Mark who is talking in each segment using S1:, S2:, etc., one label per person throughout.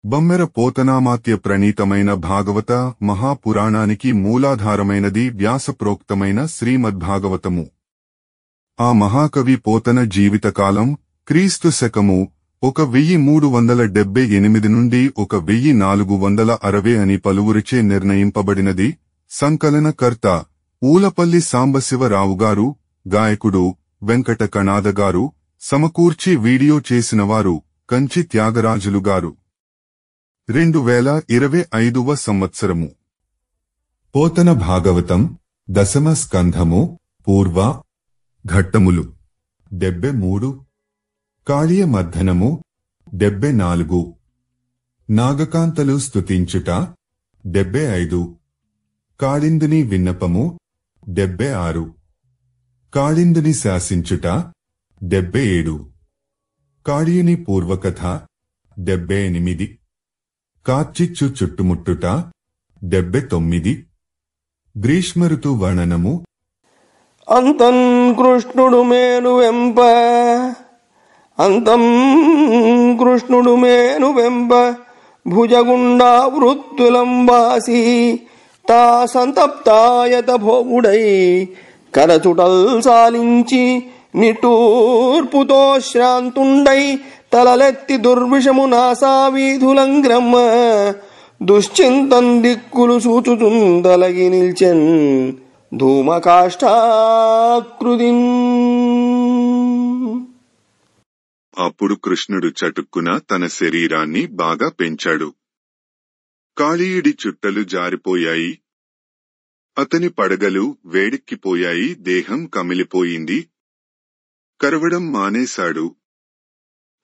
S1: బమ్మెర పోతనామాత్య ప్రణీతమైన భాగవత మహాపురాణానికి మూలాధారమైనది వ్యాసప్రోక్తమైన శ్రీమద్భాగవతము. ఆ మహాకవి పోతన జీవితకాలం క్రీస్తు శకము 1378 నుండి 1460 అని పలువురిచే నిర్ణయింపబడినది. సంకలనకర్త ఊలపల్లి సాంబశివరావుగారు, గాయకుడు వెంకట కణాదగారు, సమకూర్చి వీడియో చేసినవారు కంచి త్యాగరాజులుగారు. 2025వ సంవత్సరము. పోతన భాగవతం దశమ స్కంధము పూర్వ ఘట్టములు 73, కాళీయ మర్ధనము 74, నాగకాంతలు స్తుతించుట 75, కాళిందుని విన్నపము 76, కాళిందుని శాసించుట 77, కాళీయుని పూర్వకథ 78, కార్చిచ్చు చుట్టుముట్టుట 79, గ్రీష్మఋతు వర్ణనము.
S2: అంతం కృష్ణుడు మేను వెంప, అంతం కృష్ణుడు మేను వెంప, భుజగుండా వృత్తులంబాసి తా సంతప్తాయత భోగుడై కరచుటల్ సాలించి నిట్టూర్పుతో శ్రాంతుండై తలలెత్తి దుర్విషము నాసావీధులంగ్రమ్మ దుశ్చింతం దిక్కులు సూచుచుందలగి నిల్చెన్ ధూమకాష్టాకృతిన్.
S1: అప్పుడు కృష్ణుడు చటుక్కున తన శరీరాన్ని బాగా పెంచాడు. కాళీయుడి చుట్టలు జారిపోయాయి. అతని పడగలు వేడెక్కిపోయాయి. దేహం కమిలిపోయింది. కరవడం మానేశాడు.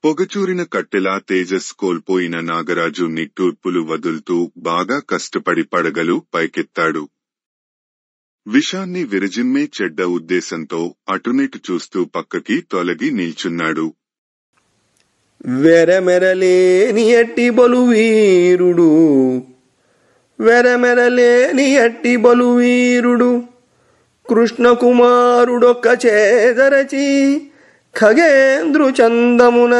S1: పొగచూరిన కట్టెలా తేజస్సు కోల్పోయిన నాగరాజు నిట్టూర్పులు వదులుతూ బాగా కష్టపడి పడగలు పైకెత్తాడు. విషాన్ని విరజిమ్మే చెడ్డ ఉద్దేశంతో అటునిటు చూస్తూ పక్కకి తొలగి నిల్చున్నాడు.
S2: వెరమెరలేని ఎట్టి బలువీరుడు, వెరమెరలేని ఎట్టి బలువీరుడు కృష్ణకుమారుడొక్క చేదరచి ఖగేంద్రు చందమున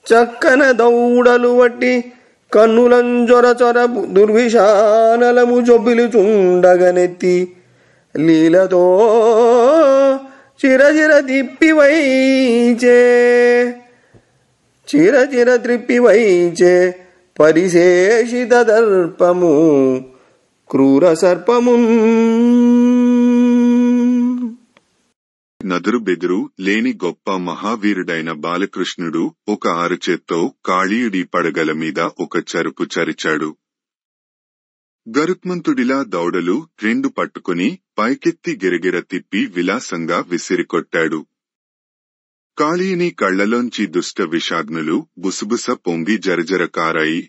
S2: చక్కన దౌడలు వట్టి కన్నులంజొర చొర దుర్విషానలము జొబ్బిలుచుండగనెత్తి లీలతో చిరచిర దిప్పివైచే, చిరచిర త్రిప్పివైచే పరిశేషిత దర్పము క్రూర సర్పము.
S1: నదురు బెదురు లేని గొప్ప మహావీరుడైన బాలకృష్ణుడు ఒక ఆరుచేత్తో కాళీయుడి పడగల మీద ఒక చరుపు చరిచాడు. గరుత్మంతుడిలా దౌడలు 2 పట్టుకుని పైకెత్తి గిరగిర తిప్పి విలాసంగా విసిరికొట్టాడు. కాళీయుని కళ్లలోంచి దుష్ట విషాగ్నులు బుసబుస పొంగి జరజర కారాయి.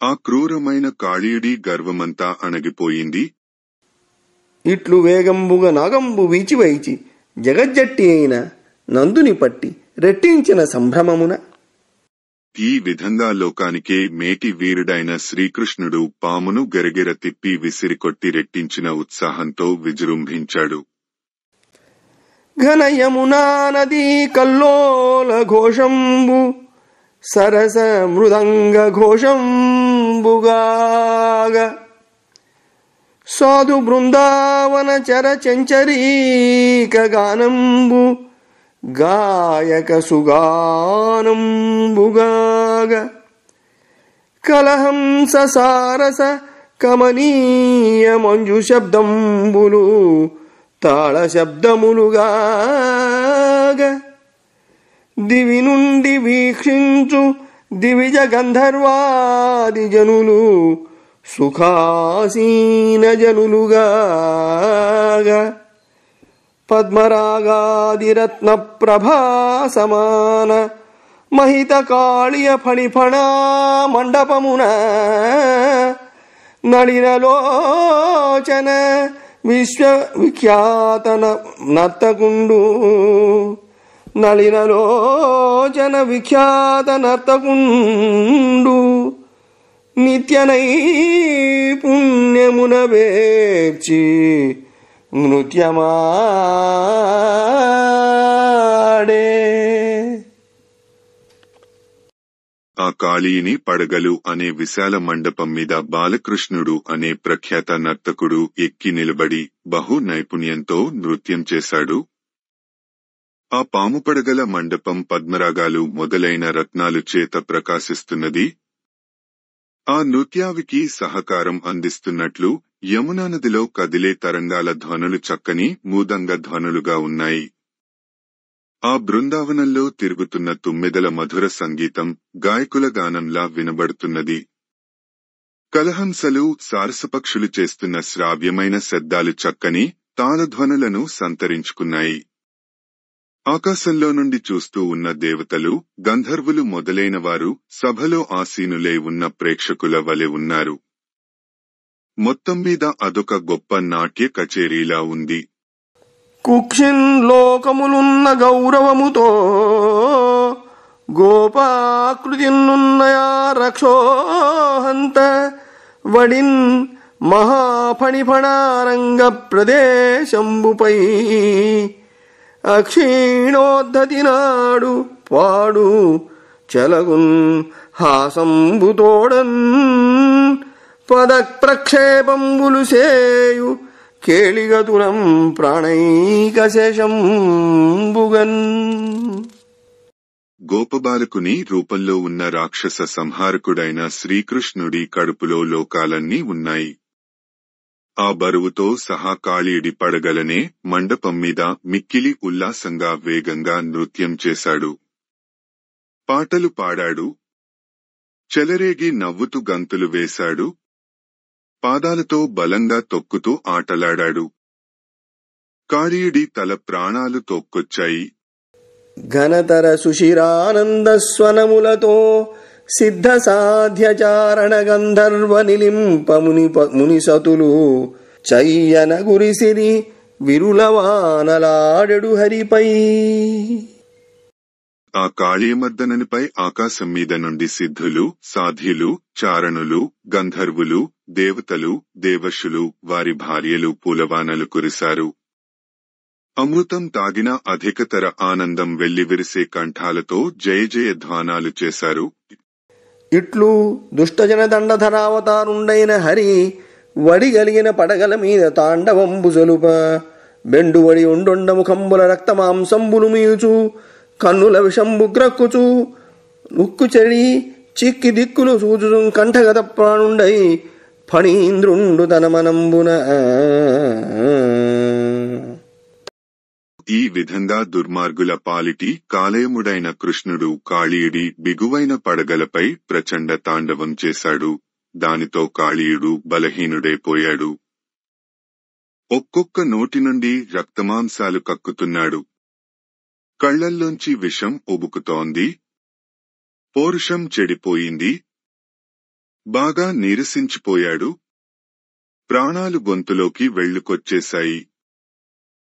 S1: ఆ క్రూరమైన కాళీయుడి గర్వమంతా అణగిపోయింది.
S2: ఇట్లు వేగంబుగా నాగంబు వీచివైచి జగజ్జట్టి అయిన నందుని పట్టి రెట్టించిన సంభ్రమమున
S1: ఈ విధంగా లోకానికే మేటి వీరుడైన శ్రీకృష్ణుడు పామును గెరగెర తిప్పి విసిరికొట్టి రెట్టించిన ఉత్సాహంతో విజృంభించాడు.
S2: ఘనయమునా నదీ కల్లోల ఘోషంబు సరస మృదంగ ఘోషంబుగాగా సాధు బృందావన చర చెంచరీక గానంబు గాయక సుగానంబుగాగా కలహంస సారస కమనీయ మంజు శబ్దంబులు తాళ శబ్దములుగాగా దివి నుండి వీక్షించు దివిజ గంధర్వాది జనులు సుఖాసీన జనులుగాగా పద్మరాగాదిరత్న ప్రభా సమాన మహిత కాళియ ఫణిఫణా మండపమున నళినలోచన విశ్వవిఖ్యాత నర్తకుండు, నళినలోచన విఖ్యాత నర్తకుండు నిత్య నైపుణ్యమున వేర్చి నృత్యమాడే.
S1: ఆ కాళీని పడగలు అనే విశాల మండపం మీద బాలకృష్ణుడు అనే ప్రఖ్యాత నర్తకుడు ఎక్కి నిలబడి బహు నైపుణ్యంతో నృత్యం చేశాడు. ఆ పాముపడగల మండపం పద్మరాగాలు మొదలైన రత్నాలు చేత ప్రకాశిస్తున్నది. ఆ నృత్యావికి సహకారం అందిస్తున్నట్లు యమునా నదిలో కదిలే తరంగాల ధ్వనులు చక్కని మూదంగ ధ్వనులుగా ఉన్నాయి. ఆ బృందావనంలో తిరుగుతున్న తుమ్మెదల మధుర సంగీతం గాయకుల గానంలా వినబడుతున్నది. కలహంసలు సారసపక్షులు చేస్తున్న శ్రావ్యమైన శబ్దాలు చక్కని తాళధ్వనులను సంతరించుకున్నాయి. ఆకాశంలో నుండి చూస్తూ ఉన్న దేవతలు, గంధర్వులు మొదలైన వారు సభలో ఆసీనులై ఉన్న ప్రేక్షకుల వలె ఉన్నారు. మొత్తం మీద అదొక గొప్ప నాట్య కచేరీలా ఉంది.
S2: కుక్షిన్ లోకములున్న గౌరవముతో గోపాకృతినున్నయా రక్షోహంత వడిన్ మహాఫణిఫణారంగ ప్రదేశంబుపై అక్షీణోద్ధతి నాడు పాడు చలగున్ హాసంబుతోడన్ పద ప్రక్షేపంబులు సేయు కేళిగతులం ప్రాణైకశేషంబుగన్.
S1: గోపబాలకుని రూపంలో ఉన్న రాక్షస సంహారకుడైన శ్రీకృష్ణుడి కడుపులో లోకాలన్నీ ఉన్నాయి. ఆ బరువుతో సహా కాళీడి పడగలనే మండపం మీద మిక్కిలి ఉల్లాసంగా వేగంగా నృత్యం చేశాడు. పాటలు పాడాడు. చెలరేగి నవ్వుతూ గంతులు వేశాడు. పాదాలతో బలంగా తొక్కుతూ ఆటలాడాడు. కాళీయుడి తల ప్రాణాలు తోక్కొచ్చాయి.
S2: ఘనతర సుశిరానంద స్వనములతో సిద్ధ సాధ్యచారణ గంధర్వ నిలింప మునిసతులు చయ్యన గురిసిరి విరులవానలాడెడు హరిపై.
S1: ఆ కాళీమర్దననిపై ఆకాశం మీద నుండి సిద్ధులు, సాధ్యులు, చారణులు, గంధర్వులు, దేవతలు, దేవర్షులు, వారి భార్యలు పూలవానలు కురిశారు. అమృతం తాగిన అధికతర ఆనందం వెల్లివిరిసే కంఠాలతో జయ జయ ధ్వానాలు చేశారు.
S2: ఇట్లు దుష్టజన దండధరావతారుండైన హరి వడిగలిగిన పడగల మీద తాండవంబు జలుప బెండువడి ఉండొండ ముఖంబుల రక్తమాంసంబులు మీయుచు కన్నుల విషంబు గ్రక్కుచు ఉక్కు చెడి చిక్కి దిక్కులు చూచు కంఠగత ప్రాణుండై ఫణీంద్రుండు తన మనంబున.
S1: ఈ విధంగా దుర్మార్గుల పాలిటి కాలయముడైన కృష్ణుడు కాళీయుడి బిగువైన పడగలపై ప్రచండ తాండవం చేశాడు. దానితో కాళీయుడు బలహీనుడైపోయాడు. ఒక్కొక్క నోటి నుండి రక్తమాంసాలు కక్కుతున్నాడు. కళ్లల్లోంచి విషం ఉబుకుతోంది. పౌరుషం చెడిపోయింది. బాగా నీరసించిపోయాడు. ప్రాణాలు గొంతులోకి వెళ్లుకొచ్చేశాయి.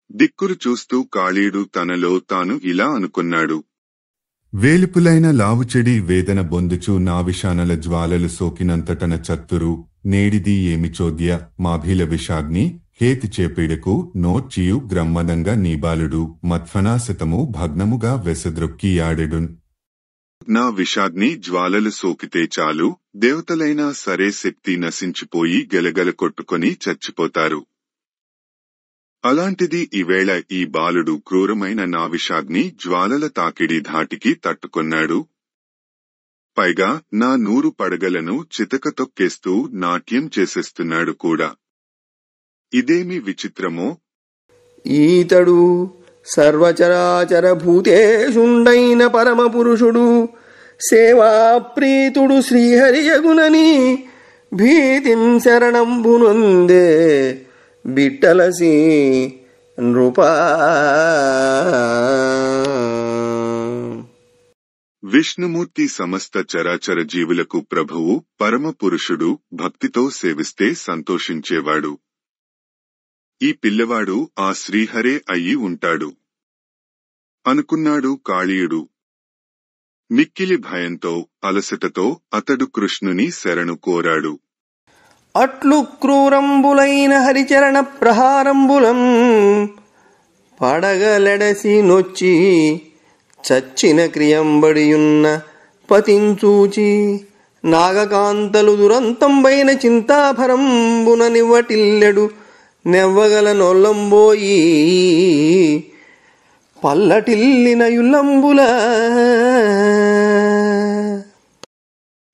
S1: దిక్కులు చూస్తూ కాళీయుడు తనలో తాను ఇలా అనుకున్నాడు.
S3: వేలుపులైన లావుచెడి వేదన బొందుచు నావిషానల జ్వాలలు సోకినంతటన చత్తురు నేడిది ఏమి చోద్య మాభిల విషాగ్ని హేతి చేపీడకు నోర్చియు గ్రమ్మదంగా నీబాలుడు మత్ఫనాశతము భగ్నముగా వెసద్రొక్కియాడెడున్.
S1: నా విషాగ్ని జ్వాలలు సోకితే చాలు, దేవతలైనా సరే శక్తి నశించిపోయి గెలగల కొట్టుకొని చచ్చిపోతారు. అలాంటిది ఈవేళ ఈ బాలుడు క్రూరమైన నావిషాగ్ని జ్వాలల తాకిడి ధాటికి తట్టుకొన్నాడు. పైగా నా 100 పడగలను చితక తొక్కేస్తూ నాట్యం చేసేస్తున్నాడు కూడా. ఇదేమి విచిత్రమో!
S2: ఈతడు సర్వచరాచర భూతేషుండైన పరమ పురుషుడు సేవాప్రీతుడు శ్రీహరియగునని భీతిన్ శరణంబునొందే బిట్టలసి నృపా.
S1: విష్ణుమూర్తి సమస్త చరాచర జీవులకు ప్రభువు, పరమ పురుషుడు, భక్తితో సేవిస్తే సంతోషించేవాడు. ఈ పిల్లవాడు ఆ శ్రీహరే అయి ఉంటాడు అనుకున్నాడు కాళీయుడు. మిక్కిలి భయంతో, అలసటతో అతడు కృష్ణుని శరణు కోరాడు.
S2: అట్లు క్రూరంబులైన హరిచరణ ప్రహారంబులం పడగలెడసి నొచ్చి చచ్చిన క్రియంబడియున్న పతించూచి నాగకాంతలు దురంతంబైన చింతాభరంబున నివ్వటిల్లెడు నెవ్వగల నొల్లంబోయి పల్లటిల్లిన యుల్లంబుల.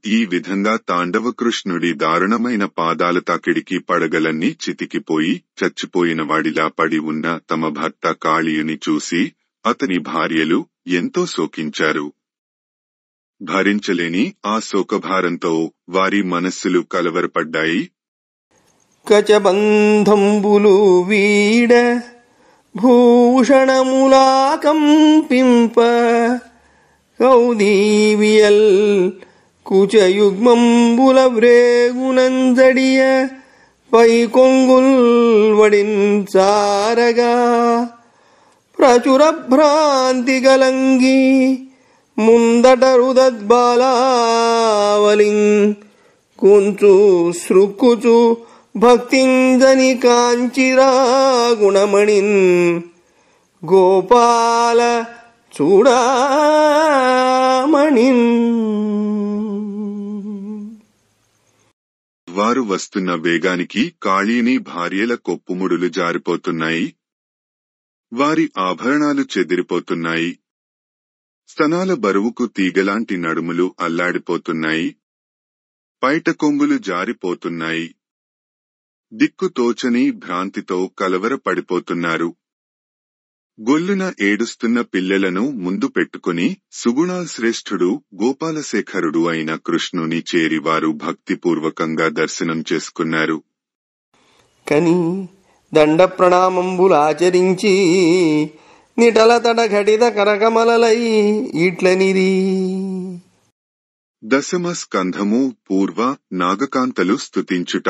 S1: ఈ విధంగా తాండవ కృష్ణుడి దారుణమైన పాదాల తాకిడికి పడగలన్నీ చితికిపోయి చచ్చిపోయిన వాడిలా పడి ఉన్న తమ భర్త కాళీయుని చూసి అతని భార్యలు ఎంతో శోకించారు. భరించలేని ఆ శోకభారంతో వారి మనస్సులు కలవరపడ్డాయి.
S2: కచబంధంబులు వీడ భూషణములాకంపింప కౌదీవియల్ కుచయుగ్మంబుల వ్రేగునంజడియ పై కొంగుల్ వడించారగా ప్రచుర భ్రాంతి గలంగి ముందట రుదద్బాలావలిన్ కుంచు సృక్కుచు భక్తింజని కాంచిరా గుణమణిన్ గోపాల చూడామణిన్.
S1: వారు వస్తున్న వేగానికి కాళీని భార్యల కొప్పుముడులు జారిపోతున్నాయి. వారి ఆభరణాలు చెదిరిపోతున్నాయి. స్తనాల బరువుకు తీగలాంటి నడుములు అల్లాడిపోతున్నాయి. పైట కొంగులు జారిపోతున్నాయి. దిక్కు తోచని భ్రాంతితో కలవరపడిపోతున్నారు. గొల్లున ఏడుస్తున్న పిల్లలను ముందు పెట్టుకుని సుగుణాశ్రేష్ఠుడు గోపాలశేఖరుడు అయిన కృష్ణుని చేరి వారు భక్తిపూర్వకంగా దర్శనం చేసుకున్నారు.
S2: కని దండ ప్రణామంబులాచరించి నిటలతడ ఘటిత కరకమలలై ఇట్లనిది.
S1: దశమ స్కంధము పూర్వ నాగకాంతలు స్తుతించుట.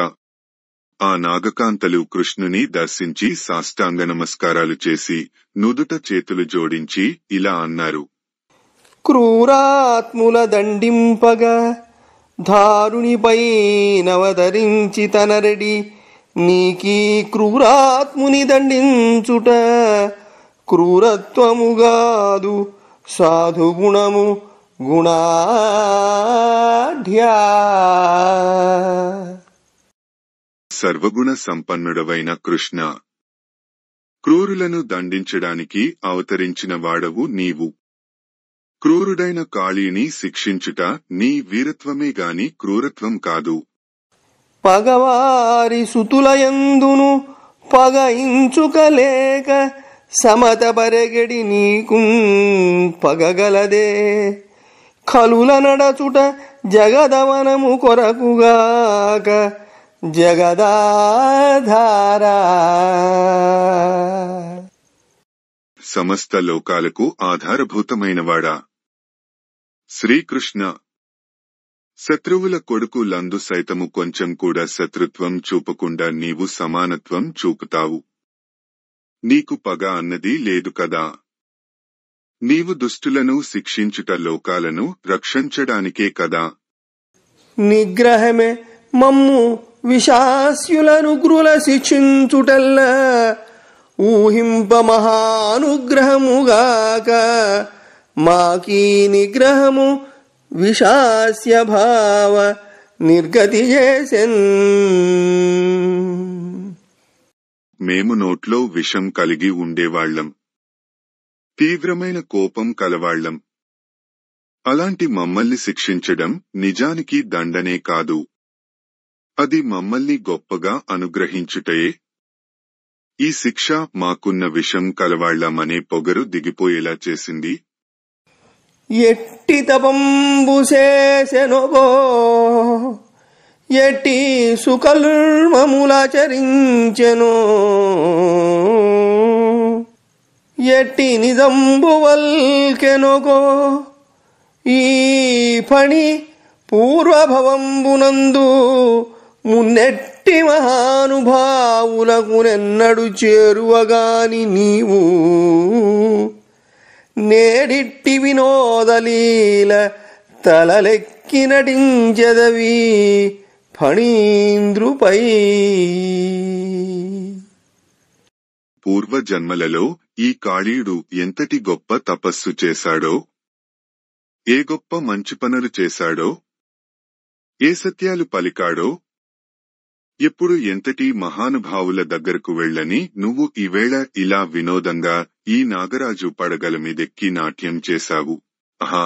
S1: ఆ నాగకాంతలు కృష్ణుని దర్శించి సాష్టాంగ నమస్కారాలు చేసి నుదుట చేతులు జోడించి ఇలా అన్నారు.
S2: క్రూరాత్ముల దండింపగా ధారునిపై నవధరించి తనరెడి నీకీ క్రూరాత్ముని దండించుట క్రూరత్వముగాదు సాధుగుణము గుణాఢ్యా.
S1: సర్వగుణ సంపన్నుడవైన కృష్ణ, క్రూరులను దండించడానికి అవతరించిన వాడవు నీవు. క్రూరుడైన కాళీని శిక్షించుట నీ వీరత్వమే గాని క్రూరత్వం కాదు.
S2: పగవారి సుతులయందును పగయించుకలేక సమత బరెగడి నీకు పగగలదే. కలుల నడచుట జగదవనము కొరకుగాక జగదాధారా.
S1: సమస్త లోకాలకు ఆధారభూతమైనవాడా శ్రీకృష్ణ, శత్రువుల కొడుకు లందు సైతము కొంచెం కూడా శత్రుత్వం చూపకుండా నీవు సమానత్వం చూపుతావు. నీకు పగ అన్నది లేదు కదా. నీవు దుష్టులను శిక్షించుట లోకాలను రక్షించడానికే కదా.
S2: నిగ్రహమే మమ్ము విశాస్యులనుగ్రుల శిక్షించుటల్ల ఊహింప మహానుగ్రహముగాక. మాకీ నిగ్రహము విశాస్య భావ నిర్గతి చేసెన్.
S1: మేము నోట్లో విషం కలిగి ఉండేవాళ్లం, తీవ్రమైన కోపం కలవాళ్లం. అలాంటి మమ్మల్ని శిక్షించడం నిజానికి దండనే కాదు, అది మమ్మల్ని గొప్పగా అనుగ్రహించుటయే. ఈ శిక్ష మాకున్న విషం కలవాళ్లమనే పొగరు దిగిపోయేలా చేసింది.
S2: ఎట్టి తపంబు చేసెనొగో, ఎట్టి సుకల్మములాచరించెను, ఎట్టి నిజంబు వల్కెనొగో. ఈ పణి పూర్వభవంబునందు మున్నెట్టి మహానుభావులకు నెన్నడు చేరువగాని నీవు నేడిట్టి వినోదలీల తలలెక్కి నటించెదవి ఫణీంద్రుపై.
S1: పూర్వజన్మలలో ఈ కాళీయుడు ఎంతటి గొప్ప తపస్సు చేశాడో, ఏ గొప్ప మంచి పనులు చేశాడో, ఏ సత్యాలు పలికాడో, ఎప్పుడు ఎంతటి మహానుభావుల దగ్గరకు వెళ్ళని నువ్వు ఈవేళ ఇలా వినోదంగా ఈ నాగరాజు పడగల మీదెక్కి నాట్యం చేశావు. ఆహా!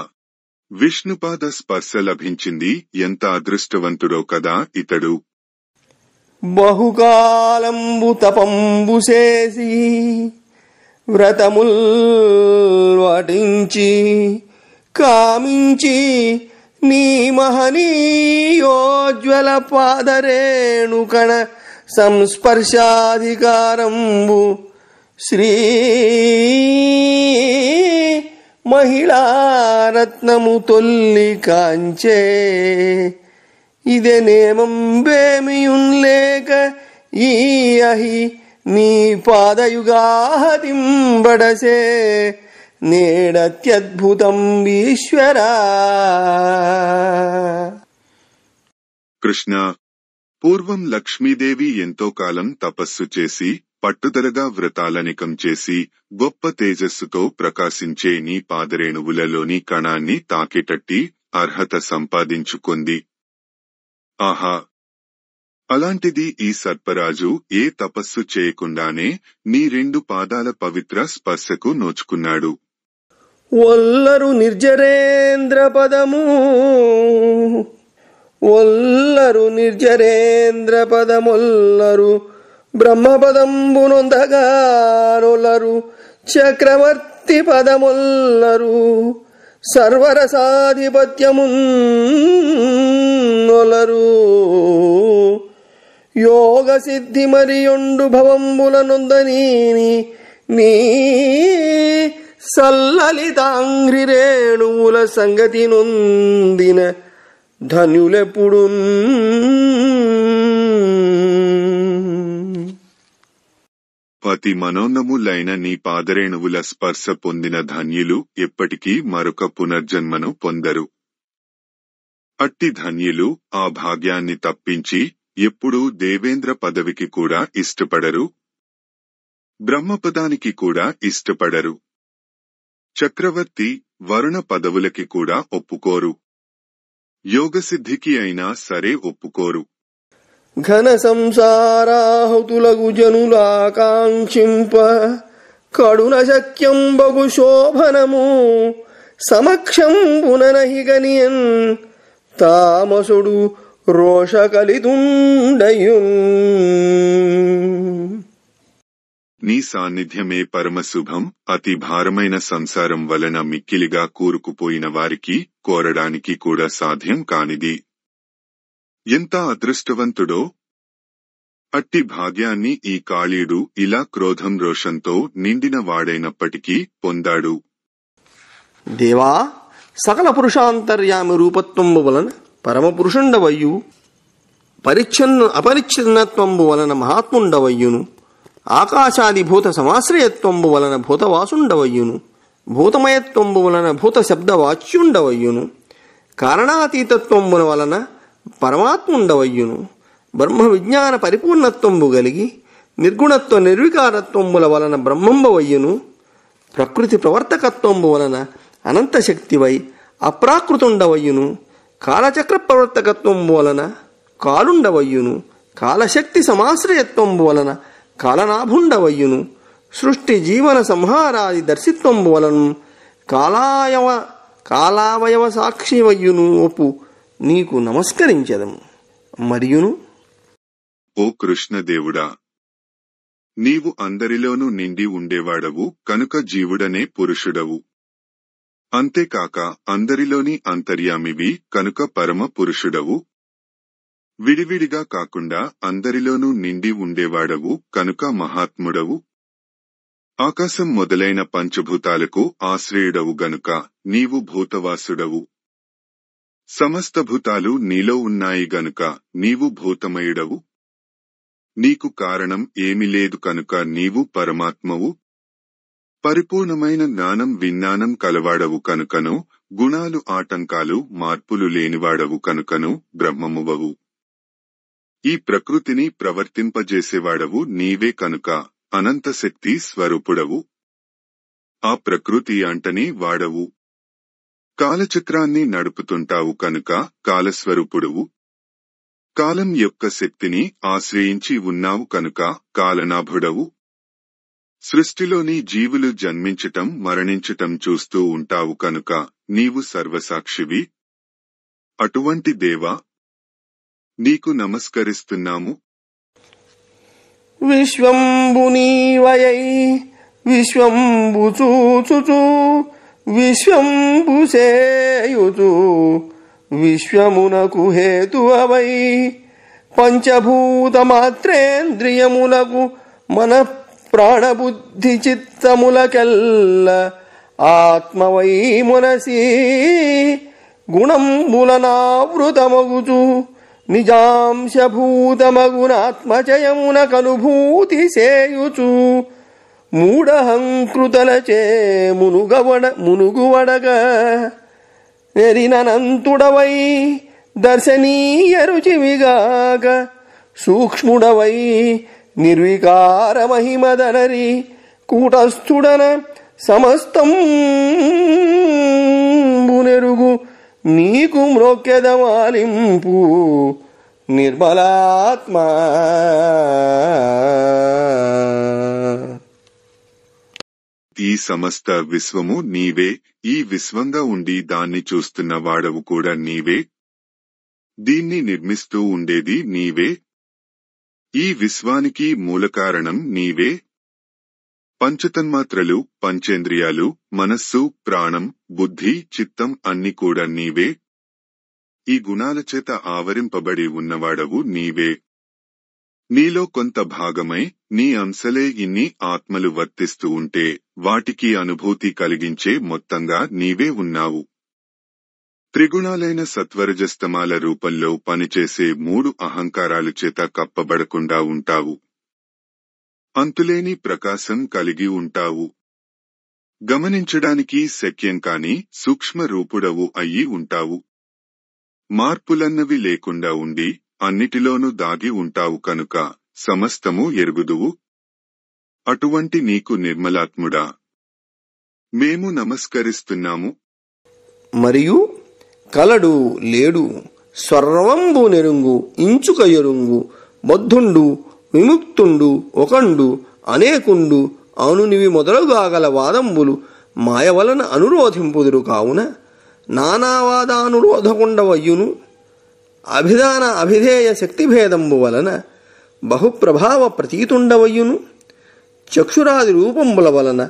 S1: విష్ణుపాద స్పర్శ లభించింది, ఎంత అదృష్టవంతుడో కదా ఇతడు.
S2: బహుకాలంబు తపంబు చేసి వ్రతముల్ వటించి కామించి నీ మహనీయోజ్వల పాదరేణుకణ సంస్పర్శాధికారంబు శ్రీ మహిళారత్నము తొల్లి కాంచే ఇదే నేమంబేమియున్లేక ఈ అహి నీ పాదయుగాహతింబడసే నేడత్యద్భుతం ఈశ్వరా.
S1: కృష్ణ, పూర్వం లక్ష్మీదేవి ఎంతో కాలం తపస్సు చేసి పట్టుదలగా వ్రతాలనికం చేసి గొప్ప తేజస్సుతో ప్రకాశించే నీ పాదరేణువులలోని కణాన్ని తాకేటట్టి అర్హత సంపాదించుకుంది. ఆహా! అలాంటిది ఈ సర్పరాజు ఏ తపస్సు చేయకుండానే నీ 2 పాదాల పవిత్ర స్పర్శకు నోచుకున్నాడు.
S2: ఒల్లరు నిర్జరేంద్ర పదము ఒల్లరు బ్రహ్మపదంబునొందగానొల్లరు చక్రవర్తి పదమొల్లరు సర్వరసాధిపత్యమున్నొలరు యోగ సిద్ధి మరియొండు భవంబుల నొందనీని నీ సల్లలితాంగ్రి రేణువుల సంగతి నొందిన ధన్యులెప్పుడు.
S1: పతి మనోన్నములైన నీ పాదరేణువుల స్పర్శ పొందిన ధన్యులు ఎప్పటికీ మరొక పునర్జన్మను పొందరు. అట్టి ధన్యులు ఆ భాగ్యాన్ని తప్పించి ఎప్పుడూ దేవేంద్ర పదవికి కూడా ఇష్టపడరు, బ్రహ్మపదానికి కూడా ఇష్టపడరు, చక్రవర్తి వరుణ పదవులకి కూడా ఒప్పుకోరు, యోగసిద్ధికి అయినా సరే ఒప్పుకోరు.
S2: ఘన సంసారాహుతులగు జనులాకాంక్షింప కడున శక్యం బగు శోభనము సమక్షంబుననహిగనియన్ తామసుడు రోషకలితుండయున్.
S1: నీ సాన్నిధ్యమే పరమశుభం. అతి భారమైన సంసారం వలన మిక్కిలిగా కూరుకుపోయిన వారికి కోరడానికి కూడా సాధ్యం కానిది. ఎంత అదృష్టవంతుడో! అట్టి భాగ్యాన్ని ఈ కాళీయుడు ఇలా క్రోధం రోషంతో నిండిన వాడైనప్పటికీ పొందాడు.
S2: దేవా, సకల పురుషాంతర్యామి రూపత్వంబు వలన పరమపురుషుండవయ్యు, అపరిచ్ఛిన్నత్వంబు వలన మహాత్ముండవయ్యును, ఆకాశాది భూత సమాశ్రయత్వంబు వలన భూతవాసుండవయ్యును, భూతమయత్వంబు వలన భూత శబ్దవాచ్యుండవయ్యును, కారణాతీతత్వంబున వలన పరమాత్ముండవయ్యును, బ్రహ్మ విజ్ఞాన పరిపూర్ణత్వంబు గలిగి నిర్గుణత్వ నిర్వికారత్వంబుల వలన బ్రహ్మంబవయ్యును, ప్రకృతి ప్రవర్తకత్వంబు వలన అనంతశక్తివై అప్రాకృతుండవయ్యును, కాలచక్ర ప్రవర్తకత్వంబు వలన కాలుండవయ్యును, కాలశక్తి సమాశ్రయత్వంబు వలన కాలనాభుండవయ్యును, సృష్టి జీవన సంహారాది దర్శిత్వంబు వలన కాలావయవ సాక్షివయ్యును ఒప్పు నీకు నమస్కరించెదము. మరియును,
S1: ఓ కృష్ణదేవుడా, నీవు అందరిలోనూ నిండి ఉండేవాడవు కనుక జీవుడనే పురుషుడవు. అంతేకాక అందరిలోని అంతర్యామివి కనుక పరమ పురుషుడవు. విడివిడిగా కాకుండా అందరిలోనూ నిండి ఉండేవాడవు కనుక మహాత్ముడవు. ఆకాశం మొదలైన పంచభూతాలకు ఆశ్రయుడవు గనుక నీవు భూతవాసుడవు. సమస్త భూతాలు నీలో ఉన్నాయి గనుక నీవు భూతమయుడవు. నీకు కారణం ఏమీ లేదు కనుక నీవు పరమాత్మవు. పరిపూర్ణమైన జ్ఞానం విజ్ఞానం కలవాడవు కనుకను, గుణాలు ఆటంకాలు మార్పులు లేనివాడవు కనుకను బ్రహ్మమువవు. ఈ ప్రకృతిని ప్రవర్తింపజేసేవాడవు నీవే కనుక అనంతశక్తి స్వరూపుడవు. ఆ ప్రకృతి అంటని వాడవు కాలచక్రాన్ని నడుపుతుంటావు కనుక కాలస్వరూపుడువు. కాలం యొక్క శక్తిని ఆశ్రయించి ఉన్నావు కనుక కాలనాభుడవు. సృష్టిలోని జీవులు జన్మించటం మరణించటం చూస్తూ ఉంటావు కనుక నీవు సర్వసాక్షివి. అటువంటి దేవా, నీకు నమస్కరిస్తున్నాము.
S2: విశ్వంబు నీవయై విశ్వంబు చూచుచు విశ్వంబు సేయుచు విశ్వమునకు హేతువై పంచభూత మాత్రేంద్రియములకు మన ప్రాణబుద్ధి చిత్తములకెల్ల ఆత్మవై మునసి గుణంబులనావృతమగుచు నిజాంశభూతమగునాత్మచయమునకనుభూతి సేయుచు మూఢహంకృతలచే మునుగువడగ నెరినంతుడవై దర్శనీయ రుచివిగాక సూక్ష్ముడవై నిర్వికార మహిమదనరి కూటస్థుడన సమస్తంబునెరుగు నీకు మ్రోక్కెదమాలింపు నిర్మలాత్మ.
S1: ఈ సమస్త విశ్వము నీవే. ఈ విశ్వంగా ఉండి దాన్ని చూస్తున్న వాడవు కూడా నీవే. దీన్ని నిర్మిస్తూ ఉండేది నీవే. ఈ విశ్వానికి మూలకారణం నీవే. పంచతన్మాత్రలు, పంచేంద్రియాలు, మనస్సు, ప్రాణం, బుద్ధి, చిత్తం అన్ని కూడా నీవే. ఈ గుణాల చేత ఆవరింపబడి ఉన్నవాడవు నీవే. నీలో కొంత భాగమై నీ అంశలే ఇన్ని ఆత్మలు వర్తిస్తూ ఉంటే వాటికి అనుభూతి కలిగించే మొత్తంగా నీవే ఉన్నావు. త్రిగుణాలైన సత్వరజస్తమాల రూపంలో పనిచేసే 3 అహంకారాలు చేత కప్పబడకుండా ఉంటావు. అంతులేని ప్రకాశం కలిగి ఉంటావు. గమనించడానికి శక్యం కాని సూక్ష్మ రూపుడవు అయ్యి ఉంటావు. మార్పులన్నవి లేకుండా ఉండి అన్నిటిలోనూ దాగి ఉంటావు కనుక సమస్తము ఎరుగుదువు. అటువంటి నీకు నిర్మలాత్ముడా మేము నమస్కరిస్తున్నాము.
S2: మరియు కలడు లేడు స్వర్వంబు నెరుంగు ఇంచుక ఎరుంగు బద్ధుండు విముక్తుండు ఒకండు అనేకుండు అనునివి మొదలుగాగల వాదంబులు మాయవలన అనురోధింపుదురు కావున నానావాదానురోధకుండవయ్యును అభిధాన అభిధేయ శక్తిభేదంబు వలన బహుప్రభావ ప్రతీతుండవయ్యును చక్షురాది రూపంబుల వలన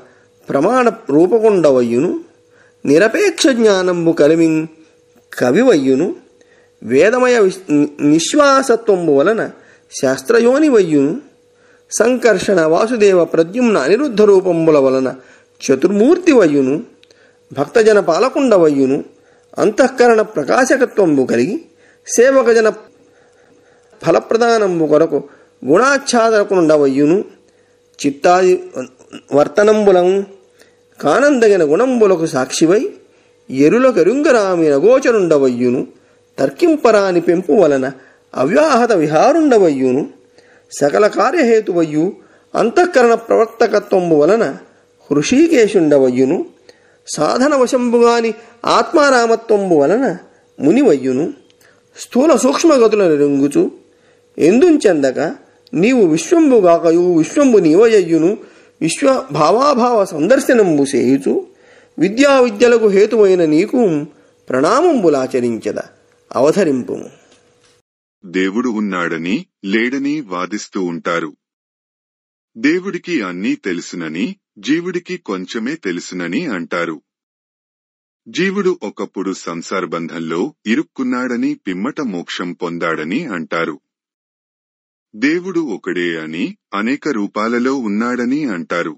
S2: ప్రమాణ రూపకుండవయ్యును నిరపేక్ష జ్ఞానంబు కలిమిన్ కవివయ్యును వేదమయ నిశ్వాసత్వంబు వలన శాస్త్రయోనివయ్యును సంకర్షణ వాసుదేవ ప్రద్యుమ్న అనిరుద్ధ రూపంబుల వలన చతుర్మూర్తివయ్యును భక్తజన పాలకుండవయ్యును అంతఃకరణ ప్రకాశకత్వంబు కలిగి సేవకజన ఫలప్రదానంబు కొరకు గుణాచ్ఛాదకుండవయ్యును చిత్తాది వర్తనంబులను కానందగిన గుణంబులకు సాక్షివై ఎరులకెరుంగరామి నగోచరుండవయ్యును తర్కింపరాని పెంపు వలన అవ్యాహత విహారుండవయ్యును సకల కార్యహేతువయ్యు అంతఃకరణ ప్రవర్తకత్వంబు వలన హృషీకేశుండవయ్యును సాధన వశంబుగాని ఆత్మారామత్వంబు వలన మునివయ్యును స్థూల సూక్ష్మగతుల నెరుంగుచు ఎందుంచెందక నీవు విశ్వంబుగాకయు విశ్వంబు నీవయ్యును విశ్వ భావాభావ సందర్శనంబు సేయుచు విద్యావిద్యలకు హేతువైన నీకు ప్రణామంబులాచరించద అవతరింపుము.
S1: దేవుడు ఉన్నాడని లేడని వాదిస్తూ ఉంటారు. దేవుడికి అన్నీ తెలుసునని జీవుడికి కొంచెమే తెలుసునని అంటారు. జీవుడు ఒకప్పుడు సంసారబంధంలో ఇరుక్కున్నాడని పిమ్మట మోక్షం పొందాడని అంటారు. దేవుడు ఒకడే అని అనేక రూపాలలో ఉన్నాడని అంటారు.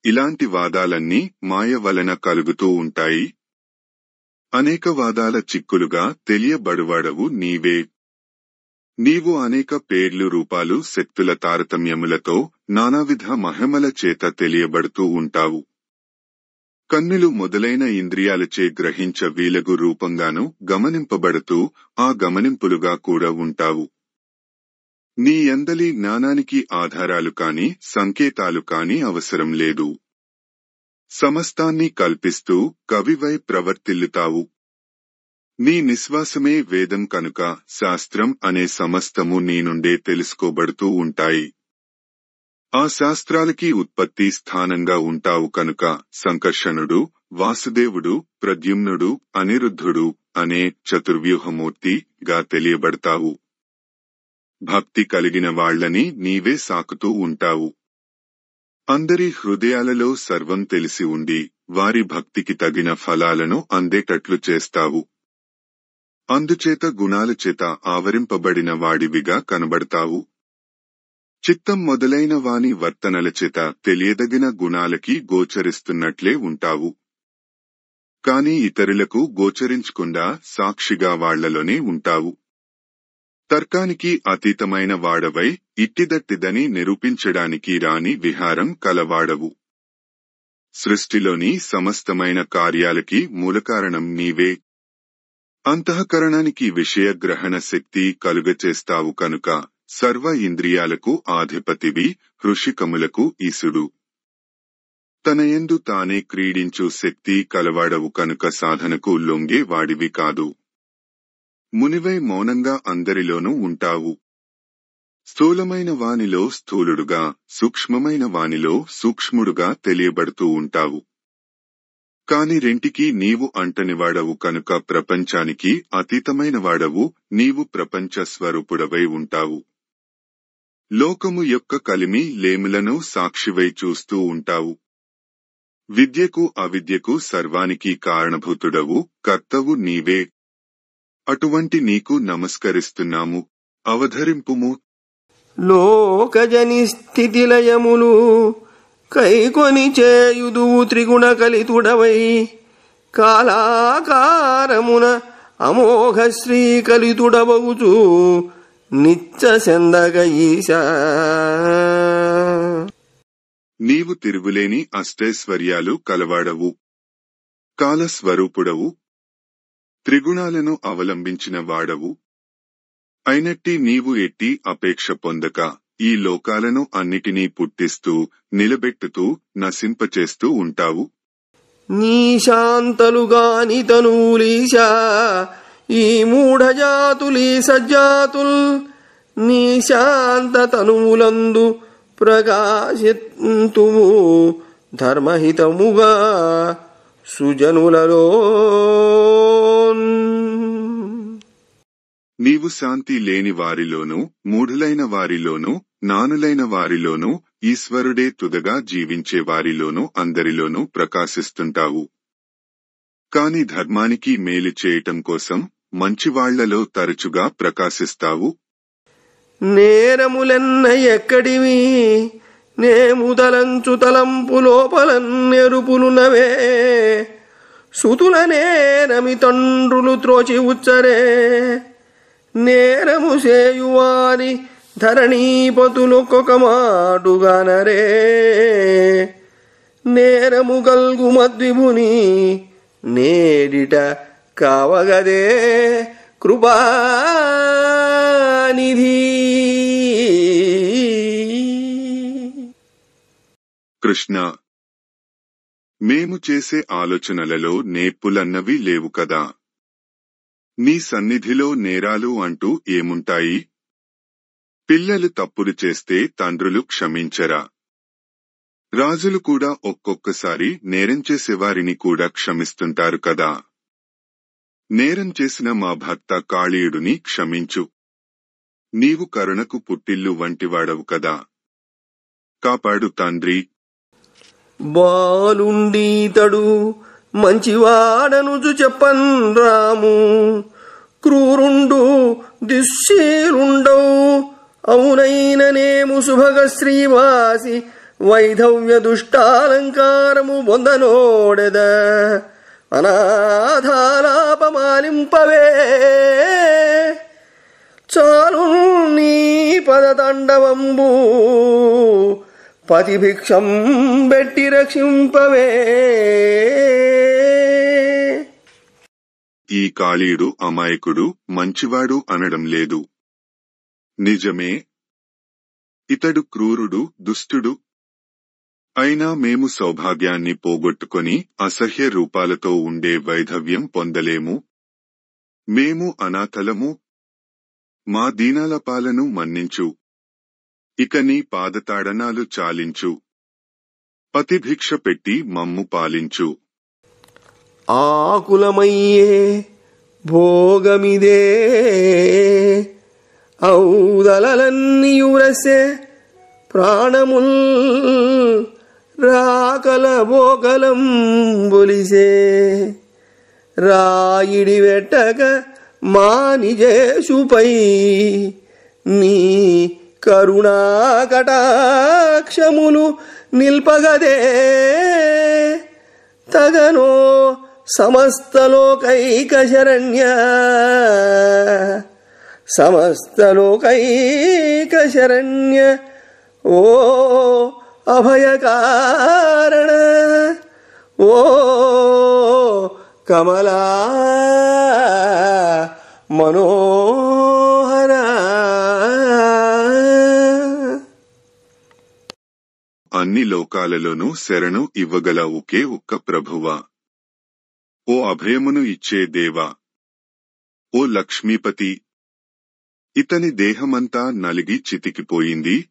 S1: ఇలాంటి వాదాలన్నీ మాయ వలన కలుగుతూ ఉంటాయి. అనేక వాదాల చిక్కులుగా తెలియబడువాడవు నీవే. నీవు అనేక పేర్లు రూపాలు శక్తుల తారతమ్యములతో నానావిధ మహిమల చేత తెలియబడుతూ ఉంటావు. కన్నులు మొదలైన ఇంద్రియాలచే గ్రహించ వీలగు రూపంగాను గమనింపబడుతూ ఆ గమనింపులుగా కూడా ఉంటావు. నీ యందలి జ్ఞానానికి ఆధారాలు కాని సంకేతాలు కాని అవసరం లేదు. సమస్తాన్ని కల్పిస్తూ కవివై ప్రవర్తిల్లుతావు. నీ నిశ్వాసమే వేదం కనుక శాస్త్రం అనే సమస్తము నీ నుండే తెలుసుకోబడుతూ ఉంటాయి. ఆ శాస్త్రాలకి ఉత్పత్తి స్థానంగా ఉంటావు కనుక సంకర్షణుడు, వాసుదేవుడు, ప్రద్యుమ్నుడు, అనిరుద్ధుడు అనే చతుర్వ్యూహమూర్తిగా తెలియబడతావు. భక్తి కలిగిన వాళ్లని నీవే సాకుతూ ఉంటావు. అందరి హృదయాలలో సర్వం తెలిసి ఉండి వారి భక్తికి తగిన ఫలాలను అందేటట్లు చేస్తావు. అందుచేత గుణాల చేత ఆవరింపబడిన వాడివిగా కనబడతావు. చిత్తం మొదలైన వాని వర్తనల చేత తెలియదగిన గుణాలకి గోచరిస్తున్నట్లే ఉంటావు. కాని ఇతరులకు గోచరించకుండా సాక్షిగా వాళ్లలోనే ఉంటావు. తర్కానికి అతీతమైన వాడవై ఇట్టిదట్టిదని నిరూపించడానికి రాని విహారం కలవాడవు. సృష్టిలోని సమస్తమైన కార్యాలకి మూలకారణం నీవే. అంతఃకరణానికి విషయగ్రహణ శక్తి కలుగచేస్తావు కనుక సర్వ ఇంద్రియాలకు ఆధిపతివి, హృషికములకు ఈసుడు. తనయందు తానే క్రీడించు శక్తి కలవాడవు కనుక సాధనకు లొంగే వాడివి కాదు. మునివై మౌనంగా అందరిలోనూ ఉంటావు. స్థూలమైన వానిలో స్థూలుడుగా, సూక్ష్మమైన వానిలో సూక్ష్ముడుగా తెలియబడుతూ ఉంటావు. కాని రెంటికి నీవు అంటనివాడవు కనుక ప్రపంచానికి అతీతమైన వాడవు, నీవు ప్రపంచ స్వరూపుడవై ఉంటావు. లోకము యొక్క కలిమి లేములను సాక్షివై చూస్తూ ఉంటావు. విద్యకు అవిద్యకు సర్వానికి కారణభూతుడవు, కర్తవు నీవే. అటువంటి నీకు నమస్కరిస్తున్నాము, అవధరింపుము.
S2: లోకజని స్థితిలయములు కైకొని చేయుదువు త్రిగుణ కలితుడవై, కాలాకారమున అమోఘ శ్రీ కలితుడవగుచు నిత్య సెందగ ఈశా.
S1: నీవు తిరుగులేని అష్టైశ్వర్యాలు కలవాడవు, కాలస్వరూపుడవు, త్రిగుణాలను అవలంబించిన వాడవు. అయినట్టి నీవు ఎట్టి అపేక్ష పొందక ఈ లోకాలను అన్నిటినీ పుట్టిస్తూ, నిలబెట్టుతూ, నశింపచేస్తూ ఉంటావు.
S2: నీ శాంతలుగాని తనూలీశా, ఈ మూఢజాతులీ సజ్జాతుల్ నీ శాంత తనువులందు ప్రకాశింతువు ధర్మహితముగా సుజనులలో.
S1: నీవు శాంతి లేని వారిలోనూ, మూఢులైన వారిలోనూ, నానులైన వారిలోనూ, ఈశ్వరుడే తుదగా జీవించే వారిలోనూ అందరిలోనూ ప్రకాశిస్తుంటావు. కాని ధర్మానికి మేలు చేయటం కోసం మంచివాళ్లలో తరచుగా ప్రకాశిస్తావు.
S2: నేరములెన్న ఎక్కడివి నే ముదలంచు తలంపు లోపలన్నెరుపులునవే, సుతుల నేరమి తండ్రులు త్రోచి ఉచ్చరే, నేరము చేయువారి ధరణీపతులొక్కొక్క మాటుగానరే, నేరము గల్గు మద్విభుని నేడిట కావగదే కృపానిధి.
S1: కృష్ణ, మేము చేసే ఆలోచనలలో నేర్పులన్నవి లేవు కదా. నీ సన్నిధిలో నేరాలు అంటూ ఏముంటాయి? పిల్లలు తప్పులు చేస్తే తండ్రులు క్షమించరా? రాజులు కూడా ఒక్కొక్కసారి నేరం చేసేవారిని కూడా క్షమిస్తుంటారు కదా. నేరం చేసిన మా భర్త కాళీయుడిని క్షమించు. నీవు కరుణకు పుట్టిల్లు వంటివాడవు కదా. కాపాడు తండ్రి.
S2: బాలుండీతడు మంచివాడనుజు చెప్పన్ రాము, క్రూరుండు దుశ్శీలుండవు అవునైననేము సుభగ శ్రీవాసి వైధవ్య దుష్టాలంకారము బొందనోడెద అనాథాలాపమాలింపవే. చాలు నీ పదతాండవంబు పతిభిక్షం బెట్టి రక్షింపవే.
S1: ఈ కాళీయుడు అమాయకుడు, మంచివాడు అనడం లేదు. నిజమే, ఇతడు క్రూరుడు, దుష్టుడు. అయినా మేము సౌభాగ్యాన్ని పోగొట్టుకొని అసహ్య రూపాలతో ఉండే వైధవ్యం పొందలేము. మేము అనాథలము. మా దీనాలపాలను మన్నించు. ఇక నీ పాదతాడనాలు చాలించు. పతిభిక్ష పెట్టి మమ్ము పాలించు.
S2: ఆకులమయ్యే భోగమిదే ఔదలన్నీయురసే ప్రాణముల్ రాకల భోగలం బొలిసే రాయిడి వెట్టక మా నిజేషుపై నీ కరుణా కటాక్షములు నిల్పగదే తగనో సమస్తలోకైక శరణ్య సమస్తలోకైక శరణ్య ఓ అభయకారణ ఓ కమలా మనోహర.
S1: అన్ని లోకాలలోనూ శరణు ఇవ్వగల ఒకే ఒక్క ప్రభువా, ఓ అభయమును ఇచ్చే దేవా, ఓ లక్ష్మీపతి, ఇతని దేహమంతా నలిగి చితికిపోయింది.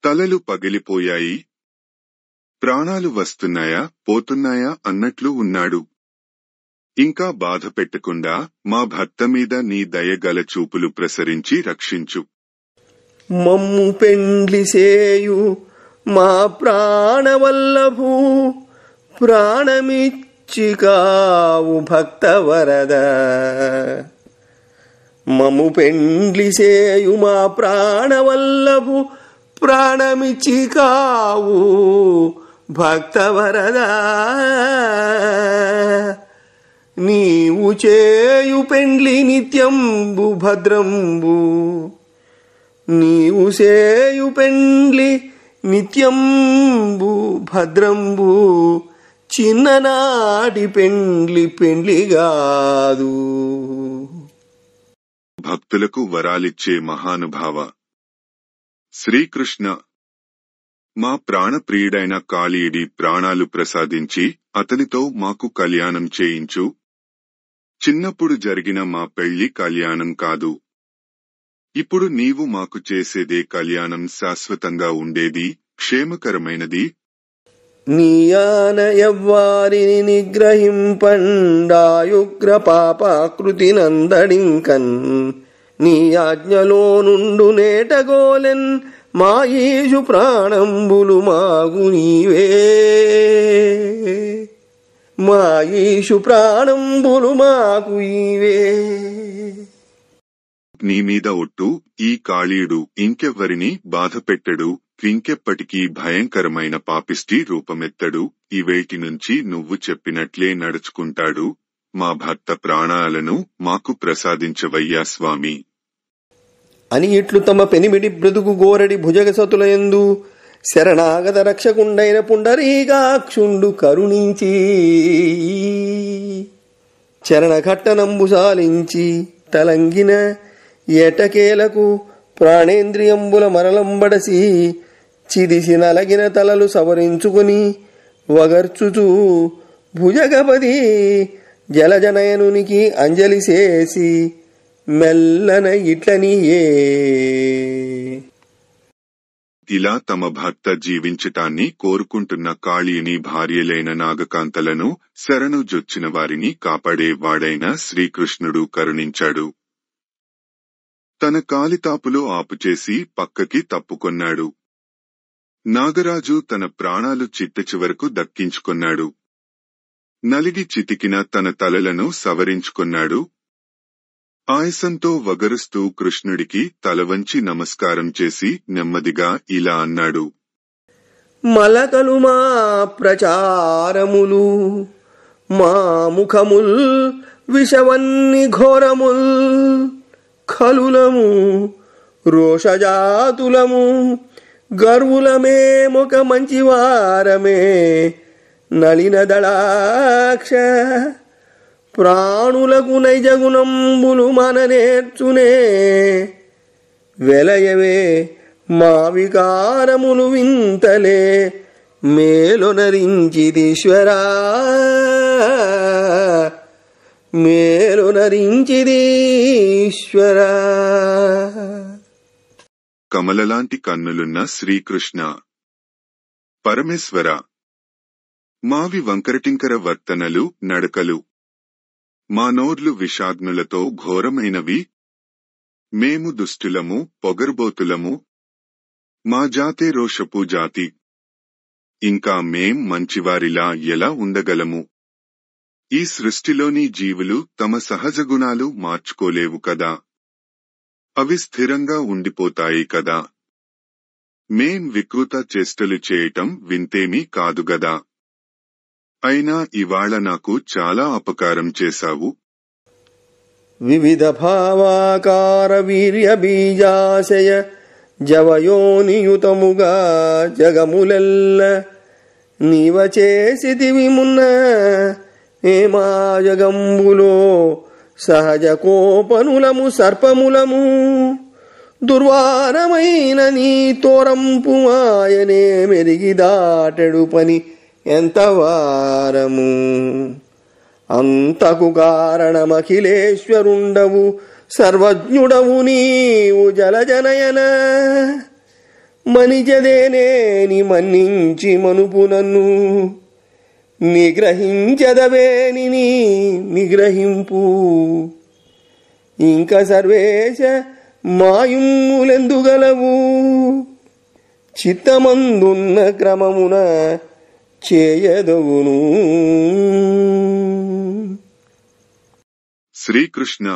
S1: తలలు పగిలిపోయాయి. ప్రాణాలు వస్తున్నాయా పోతున్నాయా అన్నట్లు ఉన్నాడు. ఇంకా బాధ పెట్టకుండా మా భర్త మీద నీ దయగల చూపులు ప్రసరించి రక్షించు.
S2: మమ్ము పెండ్లిసేయు మా ప్రాణవల్లభూ ప్రాణమిచ్చికావు భక్తవరద. మమ్ము పెండ్లిసేయు మా ప్రాణవల్లభు ప్రాణమిచ్చికావు భక్తవరద. నీవు చేయు పెండ్లి నిత్యంబు భద్రంబు. నీవు చేయు పెండ్లి నిత్యంబు భద్రంబు. చిన్ననాటి పెండ్లిగాదు.
S1: భక్తులకు వరాలిచ్చే మహానుభావ శ్రీకృష్ణ, మా ప్రాణప్రియుడైన కాళీయుడి ప్రాణాలు ప్రసాదించి అతనితో మాకు కళ్యాణం చేయించు. చిన్నప్పుడు జరిగిన మా పెళ్లి కళ్యాణం కాదు. ఇప్పుడు నీవు మాకు చేసేదే కళ్యాణం, శాశ్వతంగా ఉండేది, క్షేమకరమైనది.
S2: నీయాన ఎవ్వారిని నిగ్రహింపండాయుగ్ర పాపాకృతి నందడింకన్. నీ ఆజ్ఞలో నుండు నేటగోలెన్ మాయీషు ప్రాణంబులు మాగు నీవే. మాయీషు ప్రాణంబులు మాకు ఈవే.
S1: నీ మీద ఒట్టు, ఈ కాళీయుడు ఇంకెవ్వరిని బాధపెట్టడు, ఇంకెప్పటికీ భయంకరమైన పాపిష్టి రూపమెత్తడు. ఇవేటి నుంచి నువ్వు చెప్పినట్లే నడుచుకుంటాడు. మా భర్త ప్రాణాలను మాకు ప్రసాదించవయ్యా స్వామి
S2: అని ఇట్లు తమ పెనిమిడి బ్రతుకు గోరడి భుజగసతులయందు శరణాగత రక్షకుండైన పుండరీకాక్షుండు కరుణించి చరణఘట్టనంబు సాలించి తలంగిన ఎటకేలకు ప్రాణేంద్రియంబుల మరలంబడసి చిదిసి నలగిన తలలు సవరించుకుని వగర్చుచూ భుజగపది జలజనయనునికి అంజలి చేసి మెల్లన ఇట్లనియే.
S1: ఇలా తమ భర్త జీవించటాన్ని కోరుకుంటున్న కాళీయుని భార్యలైన నాగకాంతలను శరణు జొచ్చిన వారిని కాపాడేవాడైన శ్రీకృష్ణుడు కరుణించాడు. తన కాలితాపులో ఆపుచేసి పక్కకి తప్పుకొన్నాడు. నాగరాజు తన ప్రాణాలు చిట్టచివరకు దక్కించుకొన్నాడు. నలిగి చితికిన తన తలలను సవరించుకొన్నాడు. ఆయాసంతో వగరుస్తూ కృష్ణుడికి తలవంచి నమస్కారం చేసి నెమ్మదిగా ఇలా అన్నాడు.
S2: మలకలు మా ప్రచారములు, మా ముఖముల్ విషవన్ని ఘోరముల్, ఖలులము రోషజాతులము, గర్వులమేమొక మంచివారమే, నళిన దళాక్ష ప్రాణులకు నైజగుణంబులు మననేర్చునే, వెలయవే మా వికారములు వింతలే మేలునరించిదీశ్వరా మేలునరించిదీశ్వరా.
S1: కమలలాంటి కన్నులున్న శ్రీకృష్ణ పరమేశ్వర, మావి వంకరటింకర వర్తనలు నడకలు, మా నోర్లు విషాగ్నులతో ఘోరమైనవి. మేము దుష్టులము, పొగరుబోతులము, మా జాతే రోషపు జాతి. ఇంకా మేం మంచివారిలా ఎలా ఉండగలము? ఈ సృష్టిలోని జీవులు తమ సహజ గుణాలు మార్చుకోలేవు కదా, అవి స్థిరంగా ఉండిపోతాయి కదా. మేం వికృత చేష్టలు చేయటం వింతేమీ కాదుగదా. అయినా ఇవాళ నాకు చాలా అపకారం చేశావు.
S2: వివిధ భావాకార వీర్య బీజాశయ జవయోనియుతముగా జగములెల్ల నీవ చేసితివి మున్న ఏమా జగంబులో సహజ కోపనులము సర్పములము దుర్వారమైన నీ తోరంపు మాయనే మెరిగి దాటెడు పని ఎంత వారము. అంతకు కారణమఖిలేశ్వరుండవు సర్వజ్ఞుడవు నీవు జలజనయన మనిజదేనేని మన్నించి మనుపు నన్ను నిగ్రహించదవేని నీ నిగ్రహింపు. ఇంక సర్వేశ మాయుములెందుగలవు చిత్తమందున్న క్రమమున చేయదవును.
S1: శ్రీకృష్ణ,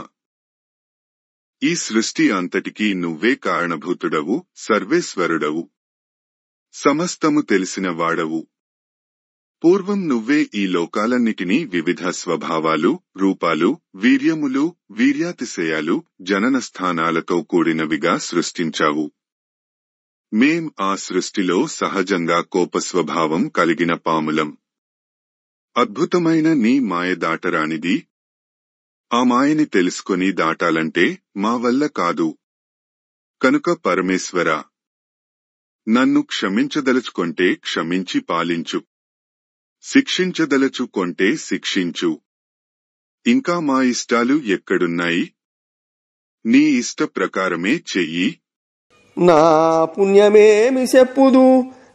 S1: ఈ సృష్టి అంతటికీ నువ్వే కారణభూతుడవు, సర్వేశ్వరుడవు, సమస్తము తెలిసిన వాడవు. పూర్వం నువ్వే ఈ లోకాలన్నిటినీ వివిధ స్వభావాలు, రూపాలు, వీర్యములు, వీర్యాతిశయాలు, జననస్థానాలతో కూడినవిగా సృష్టించావు. మేం ఆ సృష్టిలో సహజంగా కోపస్వభావం కలిగిన పాములం. అద్భుతమైన నీ మాయ దాటరానిది. ఆ మాయని తెలుసుకొని దాటాలంటే మా వల్ల కాదు. కనుక పరమేశ్వర, నన్ను క్షమించదలుచుకొంటే క్షమించి పాలించు, శిక్షించదలుచుకొంటే శిక్షించు. ఇంకా మా ఇష్టాలు ఎక్కడున్నాయి? నీ ఇష్ట ప్రకారమే చెయ్యి.
S2: నా పుణ్యమేమి చెప్పుదు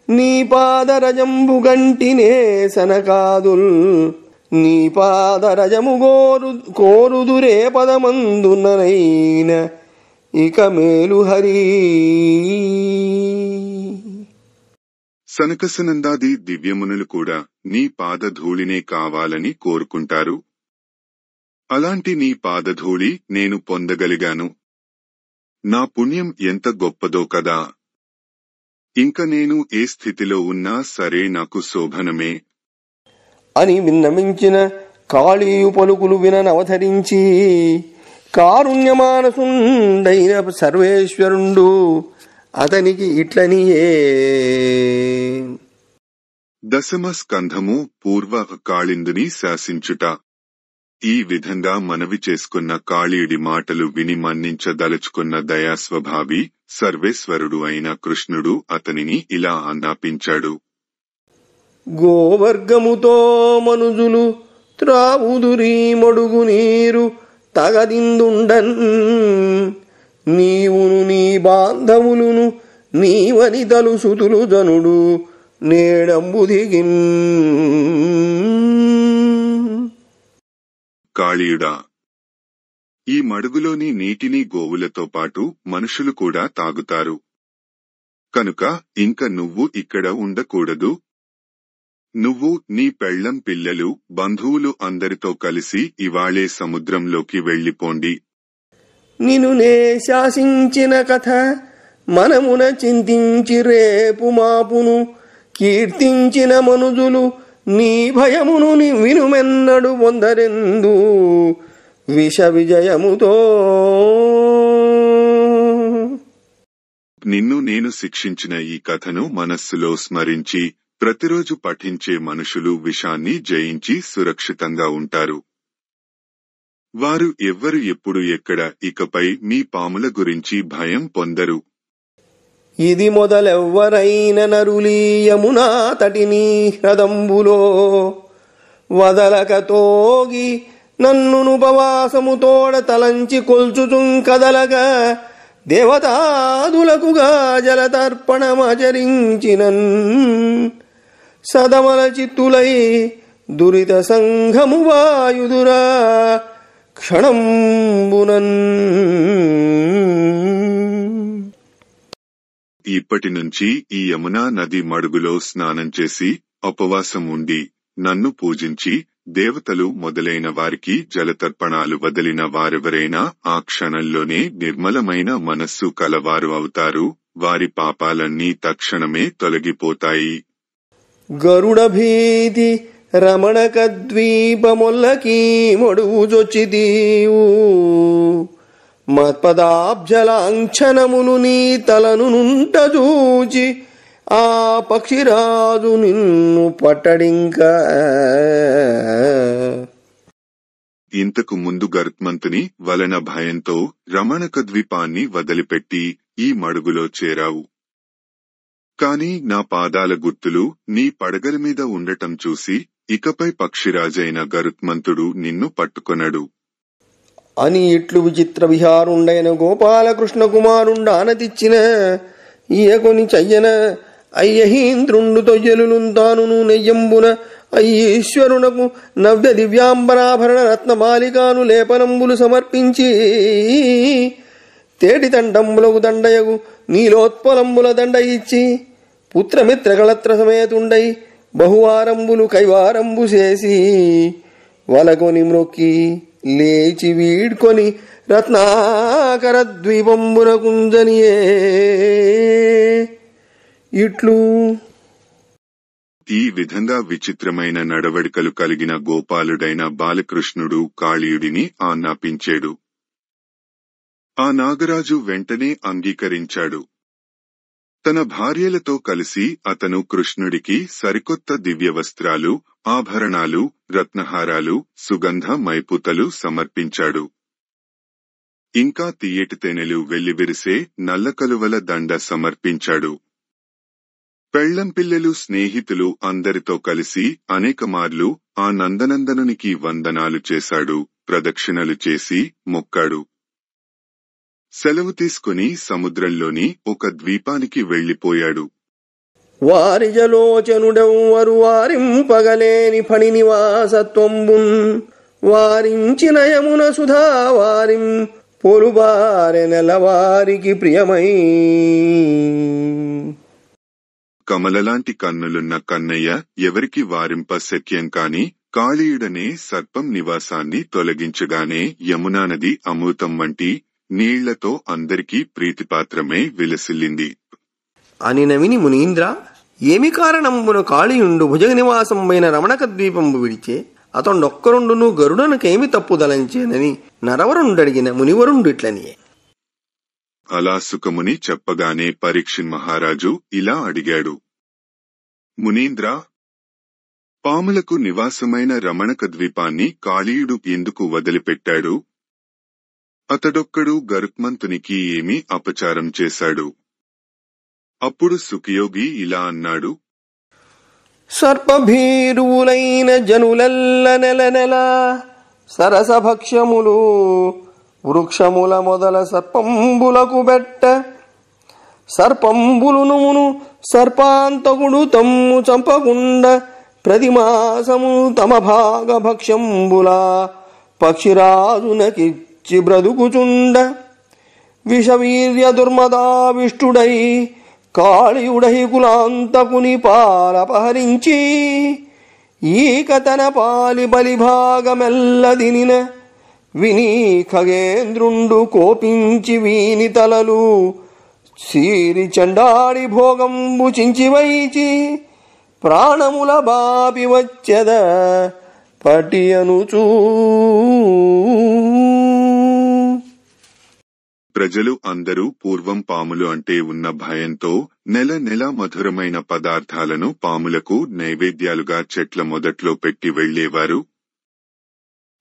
S2: నీ పాదరజంబు గంటినే సనకాదుల్ నీ పాదరజము కోరుదురే పదమందుననైన ఇక మేలు హరి.
S1: సనకసనందాది దివ్యమునులు కూడా నీ పాదధూళినే కావాలని కోరుకుంటారు. అలాంటి నీ పాదధూళి నేను పొందగలిగాను. నా పుణ్యం ఎంత గొప్పదో కదా. ఇంక నేను ఏ స్థితిలో ఉన్నా సరే నాకు శోభనమే
S2: అని విన్నమించిన కాళీయు పలుకులు విననవతరించి కారుణ్యమానసుండైన సర్వేశ్వరుండు అతనికి ఇట్లనియే.
S1: దశమ స్కంధము పూర్వ కాళిందుని శాసించుట. ఈ విధంగా మనవి చేసుకున్న కాళీయుడి మాటలు విని మన్నించదలుచుకున్న దయాస్వభావి సర్వేశ్వరుడు అయిన కృష్ణుడు అతనిని ఇలా ఆజ్ఞాపించాడు.
S2: గోవర్గముతో మనుజులు త్రావుదురీ మడుగు నీరు తగదిందుండన్ నీవును నీ బాంధవులును నీవని తలుసుతులు జనుడు నేడంబుదిగిన్.
S1: కాళీయుడా, ఈ మడుగులోని నీటిని గోవులతో పాటు మనుషులు కూడా తాగుతారు. కనుక ఇంక నువ్వు ఇక్కడ ఉండకూడదు. నువ్వు నీ పెళ్ళం పిల్లలు బంధువులు అందరితో కలిసి ఇవాళే సముద్రంలోకి వెళ్ళిపోండి.
S2: నిను నే శాసించిన కథ మనమున చింతించి రేపు మాపును కీర్తించిన మనుజులు నీ భయమును వినుమెన్నడు పొందరెందు విష విజయముతో.
S1: నిన్ను నేను శిక్షించిన ఈ కథను మనస్సులో స్మరించి ప్రతిరోజు పఠించే మనుషులు విషాన్ని జయించి సురక్షితంగా ఉంటారు. వారు ఎవ్వరు ఎప్పుడు ఎక్కడ ఇకపై మీ పాముల గురించి భయం పొందరు.
S2: ఇది మొదలెవ్వరైన నరులీ యమునా తటిని హ్రదంబులో వదలక తోగి నన్నునుపవాసముతోడ తలంచి కొల్చుచుం కదలగా దేవతాదులకుగా జలతర్పణమాచరించినన్ సదమల చిత్తులై దురిత సంఘము వాయుదురా క్షణంబునన్.
S1: ఇప్పటి నుంచి ఈ యమునా నది మడుగులో స్నానం చేసి ఉపవాసం ఉండి నన్ను పూజించి దేవతలు మొదలైన వారికి జలతర్పణాలు వదిలిన వారెవరైనా ఆ క్షణంలోనే నిర్మలమైన మనస్సు కలవారు అవుతారు. వారి పాపాలన్నీ తక్షణమే తొలగిపోతాయి.
S2: గరుడ భీతి రమణక ద్వీపమొల్లకీ మొడుగుజొచ్చిదీవు మత్పదాబ్జలాంఛనములు నీ తలను నుంట చూచి ఆ పక్షిరాజు నిన్ను పట్టడింకా.
S1: ఇంతకు ముందు గరుత్మంతుని వలన భయంతో రమణక ద్వీపాన్ని వదిలిపెట్టి ఈ మడుగులో చేరావు. కాని నా పాదాల గుర్తులు నీ పడగల మీద ఉండటం చూసి ఇకపై పక్షిరాజైన గరుత్మంతుడు నిన్ను పట్టుకొనడు
S2: అని ఇట్లు విచిత్ర విహారుండైన గోపాలకృష్ణ కుమారుండ ఆనతిచ్చిన ఈయకొని చెయ్యన అయ్యహీంద్రుండు తొయ్యలుతాను నెయ్యంబున అయ్యీశ్వరునకు నవ్య దివ్యాంబరాభరణ రత్నమాలికాను లేపనంబులు సమర్పించి తేటి తండంబులకు దండయగు నీలోత్పలంబుల దండ ఇచ్చి పుత్రమిత్రకళత్ర సమేతుండై బహువారంబులు కైవారంబు చేసి వలకొని మ్రొక్కి లేచి వీడ్కొని రత్నాకర ద్వీపంబున కుంజనియే. ఇట్లు
S1: ఈ విధంగా విచిత్రమైన నడవడికలు కలిగిన గోపాలుడైన బాలకృష్ణుడు కాళీయుడిని ఆజ్ఞాపించాడు. ఆ నాగరాజు వెంటనే అంగీకరించాడు. తన భార్యలతో కలిసి అతను కృష్ణుడికి సరికొత్త దివ్య వస్త్రాలు, ఆభరణాలు, రత్నహారాలు, సుగంధ మైపుతలు సమర్పించాడు. ఇంకా తియ్యటి తేనెలు వెల్లివిరిసే నల్లకలువల దండ సమర్పించాడు. పెళ్లం పిల్లలు స్నేహితులు అందరితో కలిసి అనేకమార్లు ఆ నందనందనునికి వందనాలు చేశాడు. ప్రదక్షిణలు చేసి మొక్కాడు. సెలవు తీసుకుని సముద్రంలోని ఒక ద్వీపానికి వెళ్లిపోయాడు.
S2: వారిజలోచనుడెవ్వరు వారింపగలేని ఫణి నివాసత్వంబున్ వారించిన యమున సుధా వారిం పొలుబారె నెలవారికి ప్రియమై.
S1: కమలలాంటి కన్నులున్న కన్నయ్య ఎవరికి వారింప శక్యం కాని కాళీయుడనే సర్పం నివాసాన్ని తొలగించగానే యమునా నది అమృతం వంటి నీళ్లతో అందరికీ ప్రీతిపాత్రమై విలసిల్లింది
S2: అని నవిని మునీంద్ర, ఏమి కారణంబున కాళీయుండు భుజగ నివాసంబైన రమణక ద్వీపంబు విడిచే అతొండొక్కరుండును గరుడనకేమి తప్పుదలంచేనని నరవరుండడిగిన మునివరుండిట్లనియే.
S1: అలా సుఖముని చెప్పగానే పరీక్షిన్ మహారాజు ఇలా అడిగాడు. మునీంద్ర, పాములకు నివాసమైన రమణక ద్వీపాన్ని కాళీయుడు ఎందుకు వదిలిపెట్టాడు? అతడొక్కడు గరుత్మంతునికి ఏమి అపచారం చేశాడు? అప్పుడు సుఖయోగి ఇలా అన్నాడు.
S2: సర్పభీరువులైన జనులెల్ల నెల నెల సరసభక్ష్యములు వృక్షముల మొదల సర్పంబులకు బెట్ట సర్పంబులునుమును సర్పాంతకుడు తమ్ము చంపకుండ ప్రతిమాసము తమ భాగ భక్ష్యంబులా పక్షిరాజునకిచ్చి బ్రతుకుచుండ విషవీర్య దుర్మదావిష్టుడై కాళీయుడై కులాంతకుని పాలపహరించి ఈక తన పాలి బలిభాగమెల్లదినిన విని ఖగేంద్రుండు కోపించి వీని తలలు సీరి చండాడి భోగంబు చించివైచి ప్రాణముల బాపి వచ్చెద పటి అనుచూ.
S1: ప్రజలు అందరూ పూర్వం పాములు అంటే ఉన్న భయంతో నెల నెల మధురమైన పదార్థాలను పాములకు నైవేద్యాలుగా చెట్ల మొదట్లో పెట్టి వెళ్లేవారు.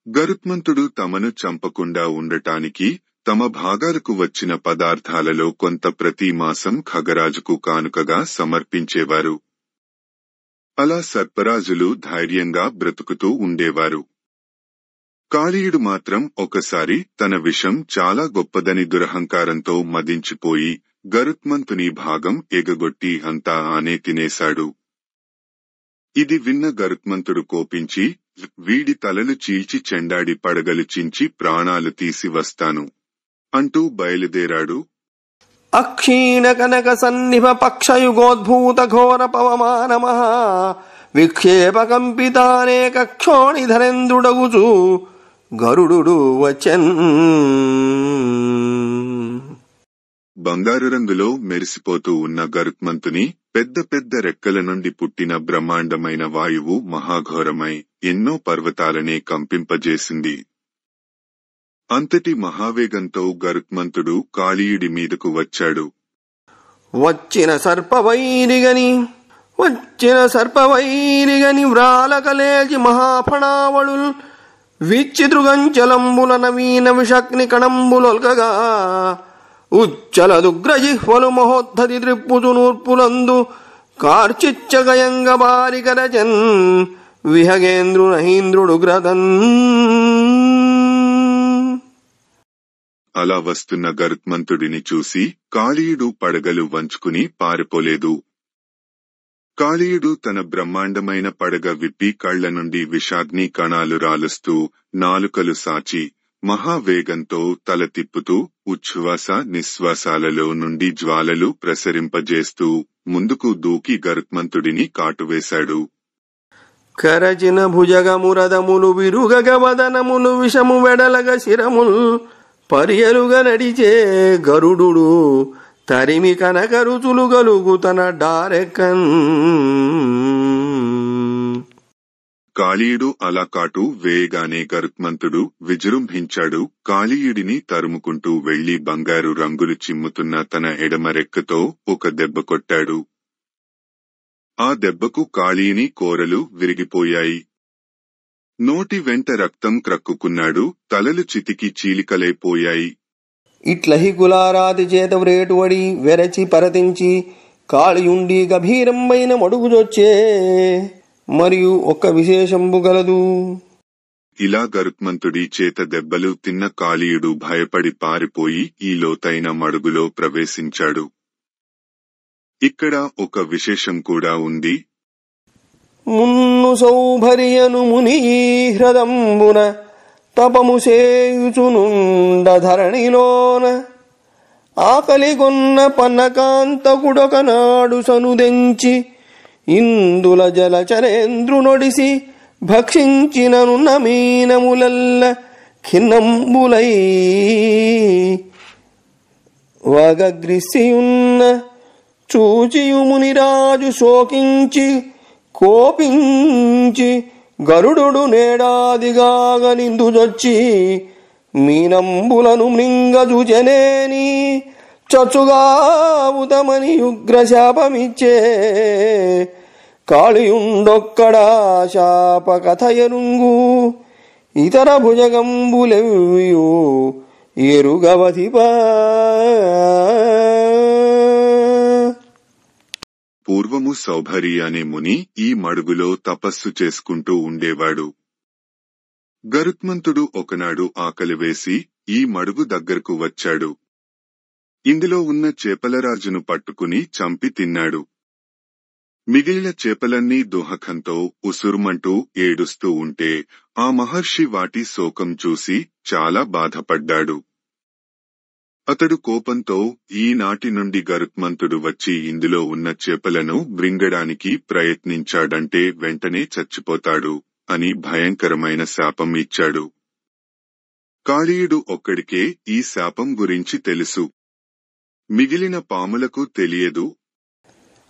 S1: గరుత్మంతుడు తమను చంపకుండా ఉండటానికి తమ భాగాలకు వచ్చిన పదార్థాలలో కొంత ప్రతి మాసం ఖగరాజుకు కానుకగా సమర్పించేవారు. అలా సర్పరాజులు ధైర్యంగా బ్రతుకుతూ ఉండేవారు. కాళీయుడు మాత్రం ఒకసారి తన విషం చాలా గొప్పదని దురహంకారంతో మదించిపోయి గరుత్మంతుని భాగం ఎగగొట్టి అంతా ఆనే తినేశాడు. ఇది విన్న గరుత్మంతుడు కోపించి, వీడి తలలు చీల్చి చెండాడి పడగలు చించి ప్రాణాలు తీసి వస్తాను అంటూ బయలుదేరాడు.
S2: అక్షీణ కనక సన్నిభ పక్షయుగోద్భూత ఘోర పవమానమః విక్షేప కంపితానేక క్షోణిధరేంద్రుడగుచు గరుడు వచ్చెన్.
S1: బంగారు రంగులో మెరిసిపోతూ ఉన్న గరుత్మంతుని పెద్ద పెద్ద రెక్కల నుండి పుట్టిన బ్రహ్మాండమైన వాయువు మహాఘోరమై ఎన్నో పర్వతాలనే కంపింపజేసింది. అంతటి మహావేగంతో గరుత్మంతుడు కాళీయుడి మీదకు వచ్చాడు.
S2: వచ్చిన సర్పవైరిగని వ్రాలకలేచి మహాఫణావళుల్ విచ్చితృగంచలంబుల నవీన విషగ్ని కణంబులొల్కగా ఉచ్చలదుగ్రజిహ్వలు మహోద్ధతి త్రిప్పుచు నూర్పులందు కార్చిచ్చగయంగ బారికరచన్ విహగేంద్రు నహీంద్రుడు గ్రదన్.
S1: అలా వస్తున్న గరుత్మంతుడిని చూసి కాళీయుడు పడగలు వంచుకుని పారిపోలేదు. కాళీయుడు తన బ్రహ్మాండమైన పడగ విప్పి కళ్ల నుండి విషాగ్ని కణాలు రాలుస్తూ నాలుకలు సాచి మహావేగంతో తల తిప్పుతూ ఉచ్ఛ్వాస నిశ్వాసాలలో నుండి జ్వాలలు ప్రసరింపజేస్తూ ముందుకు దూకి గరుత్మంతుడిని కాటువేశాడు.
S2: కరచిన భుజగమురదములు విరుగగ వదనములు విషము వెడలగ శిరముల్ పరియలుగా నడిచే గరుడు తరిమి కనక రుచులు గలుగు తన డారెక్కన్.
S1: కాళీయుడు అలా కాటు వేయగానే గరుత్మంతుడు విజృంభించాడు. కాళీయుడిని తరుముకుంటూ వెళ్లి బంగారు రంగులు చిమ్ముతున్న తన ఎడమ రెక్కతో ఒక దెబ్బ కొట్టాడు. ఆ దెబ్బకు కాళీయుని కోరలు విరిగిపోయాయి. నోటి వెంట రక్తం క్రక్కుకున్నాడు. తలలు చితికి చీలికలైపోయాయి.
S2: ఇట్లహి కులారాతి చేత వ్రేటువడి వెరచి పరతించి కాళీయుండి గభీరమైన మడుగుజొచ్చే. మరియు ఒక విశేషంబు గలదు.
S1: ఇలా గరుత్మంతుడి చేత దెబ్బలు తిన్న కాళీయుడు భయపడి పారిపోయి ఈ లోతైన మడుగులో ప్రవేశించాడు. ఇక్కడ ఒక విశేషం కూడా ఉంది.
S2: మున్ను సౌభరియను ముని హ్రదంబున తపము సేయుచునుండ ధరణిలోన ఆకలిగొన్న పన్నకాంతకుడొకనాడు సనుదెంచి ఇందుల జలచరేంద్రునొడిసి భక్షించిననున్న మీనములల్ల ఖిన్నంబులై వగగ్రిసియున్న చూచియు మునిరాజు శోకించి కోపించి గరుడు నేడాదిగాగ నిందుజొచ్చి మీనంబులను మృంగజుజనేని చచ్చుగావుతమని ఉగ్రశాపమిచ్చే. కాళీయుండొక్కడా శాప కథ ఎరుంగు ఇతర భుజగంబులెవ్యూ ఎరుగవధిపా.
S1: పూర్వము సౌభరి అనే ముని ఈ మడుగులో తపస్సు చేసుకుంటూ ఉండేవాడు. గరుత్మంతుడు ఒకనాడు ఆకలివేసి ఈ మడుగు దగ్గరకు వచ్చాడు. ఇందులో ఉన్న చేపలరాజును పట్టుకుని చంపి తిన్నాడు. మిగిలిన చేపలన్నీ దుహకంతో ఉసురుమంటూ ఏడుస్తూ ఉంటే ఆ మహర్షి వాటి శోకం చూసి చాలా బాధపడ్డాడు. అతడు కోపంతో ఈనాటి నుండి గరుత్మంతుడు వచ్చి ఇందులో ఉన్న చేపలను మృంగడానికి ప్రయత్నించాడంటే వెంటనే చచ్చిపోతాడు అని భయంకరమైన శాపం ఇచ్చాడు. కాళీయుడు ఒక్కడికే ఈ శాపం గురించి తెలుసు. మిగిలిన పాములకు తెలియదు.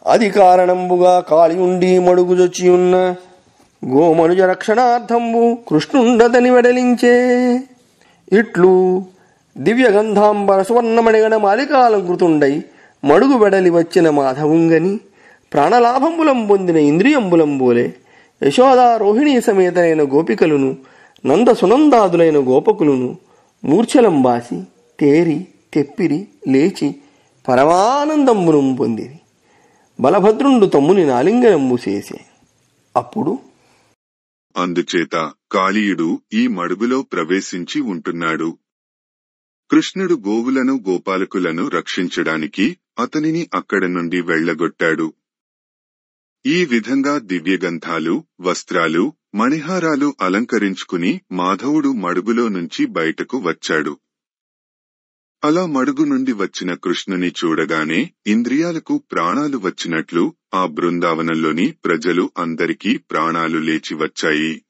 S2: అది కారణంబుగా కాళీయుండి మడుగుజొచ్చియున్న గోమనుజ రక్షణార్థంబు కృష్ణుండతని వెడలించే. ఇట్లు దివ్యగంధాంబర సువర్ణమణిగణ మాలికాలంకృతుండై మడుగు వెడలి వచ్చిన మాధవుంగని ప్రాణలాభంబులం పొందిన ఇంద్రియంబులంబోలే యశోదా రోహిణీ సమేతనైన గోపికలును నంద సునందాదులైన గోపకులును మూర్ఛలంబాసి తేరి తెప్పిరి లేచి పరమానందంబును పొందిరి. బలభద్రుండు తమ్ముని నాలింగనంబు చేసే. అప్పుడు
S1: అందుచేత కాళీయుడు ఈ మడుగులో ప్రవేశించి ఉంటున్నాడు. కృష్ణుడు గోవులను గోపాలకులను రక్షించడానికి అతనిని అక్కడ నుండి వెళ్లగొట్టాడు. ఈ విధంగా దివ్యగంధాలు, వస్త్రాలు, మణిహారాలు అలంకరించుకుని మాధవుడు మడుగులో నుంచి బయటకు వచ్చాడు. అలా మడుగు నుండి వచ్చిన కృష్ణుని చూడగానే ఇంద్రియాలకు ప్రాణాలు వచ్చినట్లు ఆ బృందావనంలోని ప్రజలు అందరికీ ప్రాణాలు లేచి వచ్చాయి.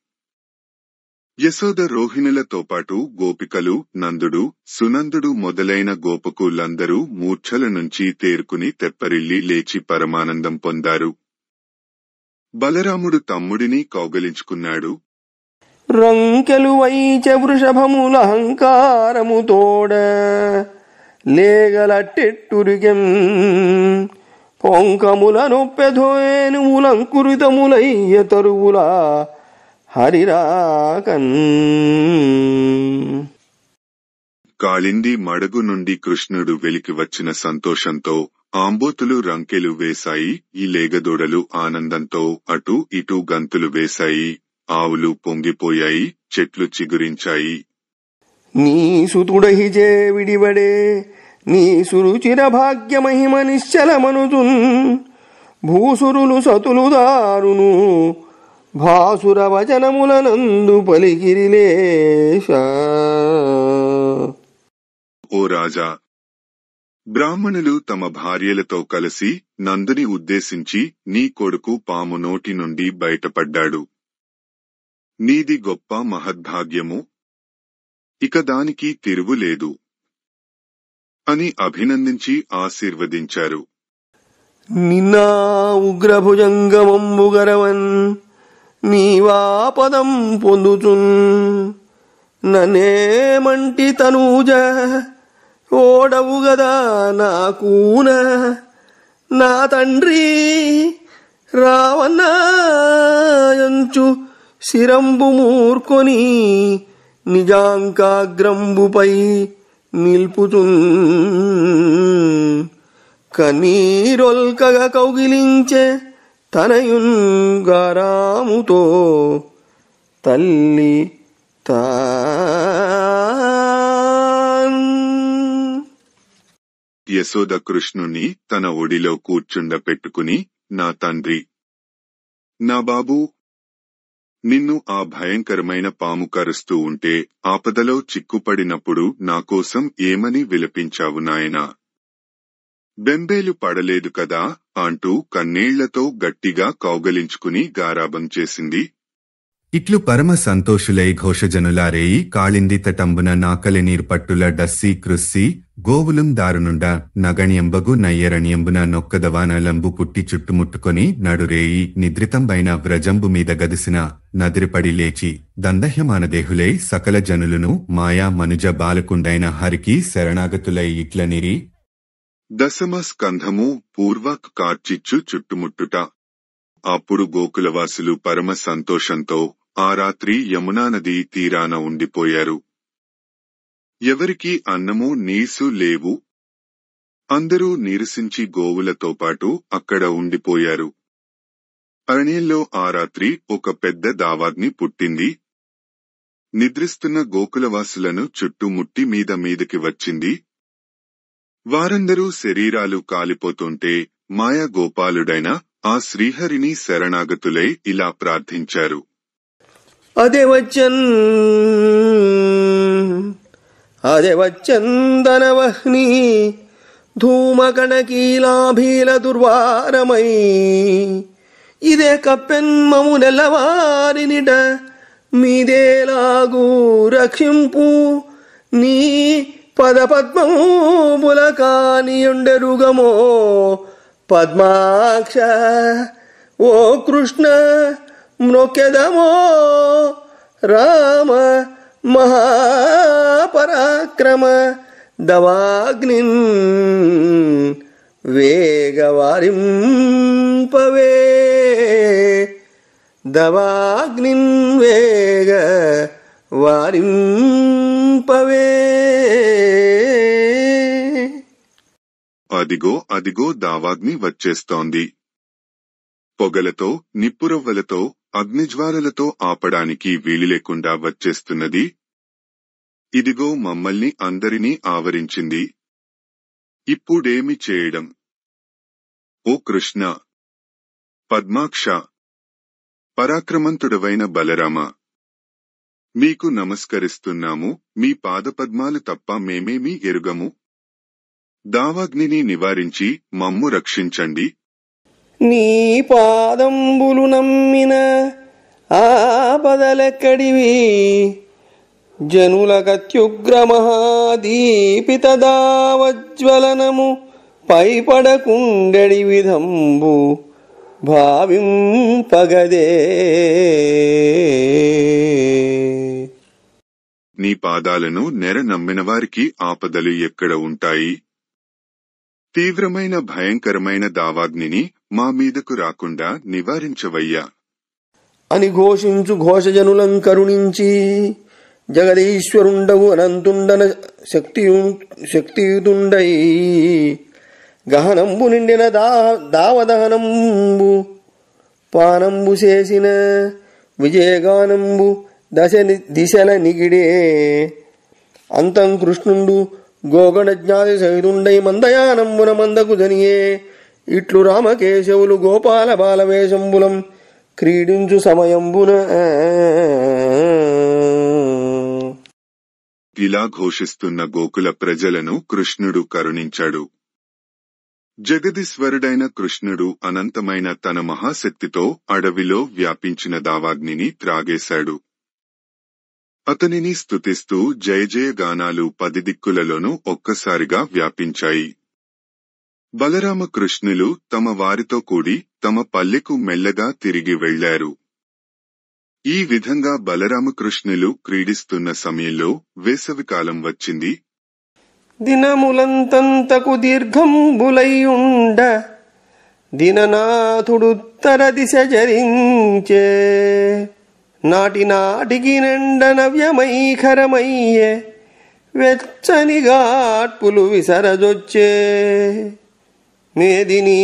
S1: యశోద రోహిణులతో పాటు గోపికలు, నందుడు, సునందుడు మొదలైన గోపకులందరూ మూర్ఛల నుంచి తేరుకుని తెప్పరిల్లి లేచి పరమానందం పొందారు. బలరాముడు తమ్ముడిని కౌగలించుకున్నాడు.
S2: రంకెలు వైచ వృషభములహంకారము తోడ లేగలట్టెట్టురిగెం పొంకముల నొప్పెధోనుములంకురితములయ్య తరువుల హరిరాకన్.
S1: కాళింది మడుగు నుండి కృష్ణుడు వెలికి వచ్చిన సంతోషంతో ఆంబోతులు రంకెలు వేశాయి. ఈ లేగదూడలు ఆనందంతో అటూ ఇటూ గంతులు వేశాయి. ఆవులు పొంగిపోయాయి, చెట్లు చిగురించాయి.
S2: నీ సుతుడహిజే విడివడే నీ సురుచిర భాగ్య మహిమ నిశ్చలమనుతున్ భూసురులు సతులు దారును భాసుర వచనములనందు పలికిరిలేశ.
S1: ఓ రాజా, బ్రాహ్మణులు తమ భార్యలతో కలిసి నందుని ఉద్దేశించి నీ కొడుకు పాము నోటి నుండి బయటపడ్డాడు. నీది గొప్ప మహద్భాగ్యము, ఇక దానికి తిరుగులేదు అని అభినందించి ఆశీర్వదించారు.
S2: నిన్నా ఉగ్రభుజంగమంబుగరవన్ నీవాపదం పొందుచున్ నన్నేమంటి తనూజ ఓడవు గదా నాకూన నా తండ్రి రావణాయంచు శిరంబు మూర్కొని నిజాంకాగ్రంబుపై నిల్పుచున్ కన్నీరొల్కగ కౌగిలించే తనయున్ గారాముతో తల్లి
S1: యశోద కృష్ణుని తన ఒడిలో కూర్చుండపెట్టుకుని, నా తండ్రి, నా బాబూ, నిన్ను ఆ భయంకరమైన పాము కరుస్తూ ఉంటే ఆపదలో చిక్కుపడినప్పుడు నాకోసం ఏమని విలపించావు నాయనా? బెంబేలు పడలేదు కదా అంటూ కన్నీళ్లతో గట్టిగా కౌగలించుకుని గారాబం చేసింది.
S3: ఇట్లు పరమ సంతోషులై ఘోషజనులారేయి కాళింది తటంబున నాకలి నీర్పట్టుల డస్సి కృస్సి గోవులం దారునుండ నగణ్యంబగు నయ్యరణ్యంబున నొక్కదవానలంబు పుట్టి చుట్టుముట్టుకొని నడురేయి నిద్రితంబైన వ్రజంబు మీద గదిసిన నదిరిపడి లేచి దందహ్యమానదేహులై సకల జనులను మాయా మనుజ బాలకుండైన హరికి శరణాగతులై ఇట్లనిరి.
S1: దశమ స్కంధము పూర్వక్ కార్చిచ్చు చుట్టుముట్టుట. అప్పుడు గోకులవాసులు పరమ సంతోషంతో ఆ రాత్రి యమునా నదీ తీరాన ఉండిపోయారు. ఎవరికీ అన్నము నీసు లేవు. అందరూ నీరసించి గోవులతో పాటు అక్కడ ఉండిపోయారు. అరణ్యంలో ఆ రాత్రి ఒక పెద్ద దావాగ్ని పుట్టింది. నిద్రిస్తున్న గోకులవాసులను చుట్టుముట్టి మీదకి వచ్చింది. వారందరూ శరీరాలు కాలిపోతుంటే మాయా గోపాలుడైన ఆ శ్రీహరిని శరణాగతులై ఇలా ప్రార్థించారు.
S2: అదే వచ్చందనవహ్ని ధూమకణకీలాభీల దుర్వారమై ఇదే కప్పెన్మము నెల్లవారినిట మీదేలాగూ రక్షింపు నీ పదపద్మముల కానియుండెరుగమో పద్మాక్ష. ఓ కృష్ణ మ్రొక్కెదమో రామ మహాపరాక్రమ దవాగ్నిన్ వేగవారింపవే దవాగ్నిన్ వేగ వారింపవే.
S1: అదిగో అదిగో దావాగ్ని వచ్చేస్తోంది. పొగలతో, నిప్పురవ్వలతో, అగ్నిజ్వాలలతో ఆపడానికి వీలులేకుండా వచ్చేస్తున్నది. ఇదిగో మమ్మల్ని అందరినీ ఆవరించింది. ఇప్పుడేమి చేయడం? ఓ కృష్ణ, పద్మాక్ష, పరాక్రమంతుడవైన బలరామ, మీకు నమస్కరిస్తున్నాము. మీ పాదపద్మాలు తప్ప మేమేమీ ఎరుగము. దావాగ్నిని నివారించి మమ్ము రక్షించండి.
S2: నీ పాదంబులు నమ్మిన ఆపదలెక్కడివి? జనులకత్యుగ్రమహాదీపిత దావజ్వలనము పైపడకుండెడి విధంబు భావింపగదే.
S1: నీ పాదాలను నెర నమ్మిన వారికి ఆపదలు ఎక్కడ ఉంటాయి? తీవ్రమైన భయంకరమైన దావాగ్నిని మా మీదకు రాకుండా నివారించవయ్యా
S2: అని ఘోషించు ఘోషజనులం కరుణించి, జగదీశ్వరుండవు అనంతుండన శక్తియుతుండై గహనంబు నిండిన దావదహనంబు పానంబు చేసిన విజయగానంబు దిశల నిగిడే. అంతం కృష్ణుండు గోగణజ్ఞాతి సహితుండై మందయానంబున మందకు జనియే. ఇట్లు రామకేశవులు గోపాల బాలవేషంబులం క్రీడించు సమయంబున.
S1: ఇలా ఘోషిస్తున్న గోకుల ప్రజలను కృష్ణుడు కరుణించాడు. జగదీశ్వరుడైన కృష్ణుడు అనంతమైన తన మహాశక్తితో అడవిలో వ్యాపించిన దావాగ్నిని త్రాగేశాడు. అతనిని స్తుతిస్తూ జయజయ గానాలు 10 దిక్కులలోనూ ఒక్కసారిగా వ్యాపించాయి. బలరామకృష్ణులు తమ వారితో కూడి తమ పల్లెకు మెల్లగా తిరిగి వెళ్లారు. ఈ విధంగా బలరామకృష్ణులు క్రీడిస్తున్న సమయంలో వేసవికాలం వచ్చింది.
S2: దినములంతంతకు దీర్ఘంబులైయుండ దిననాథుడుత్తర దిశ జరించే. నాటి నాటికి నిండ నవ్యమైఖరమయ్యే వెచ్చని గాట్పులు విసరజొచ్చే. మేదిని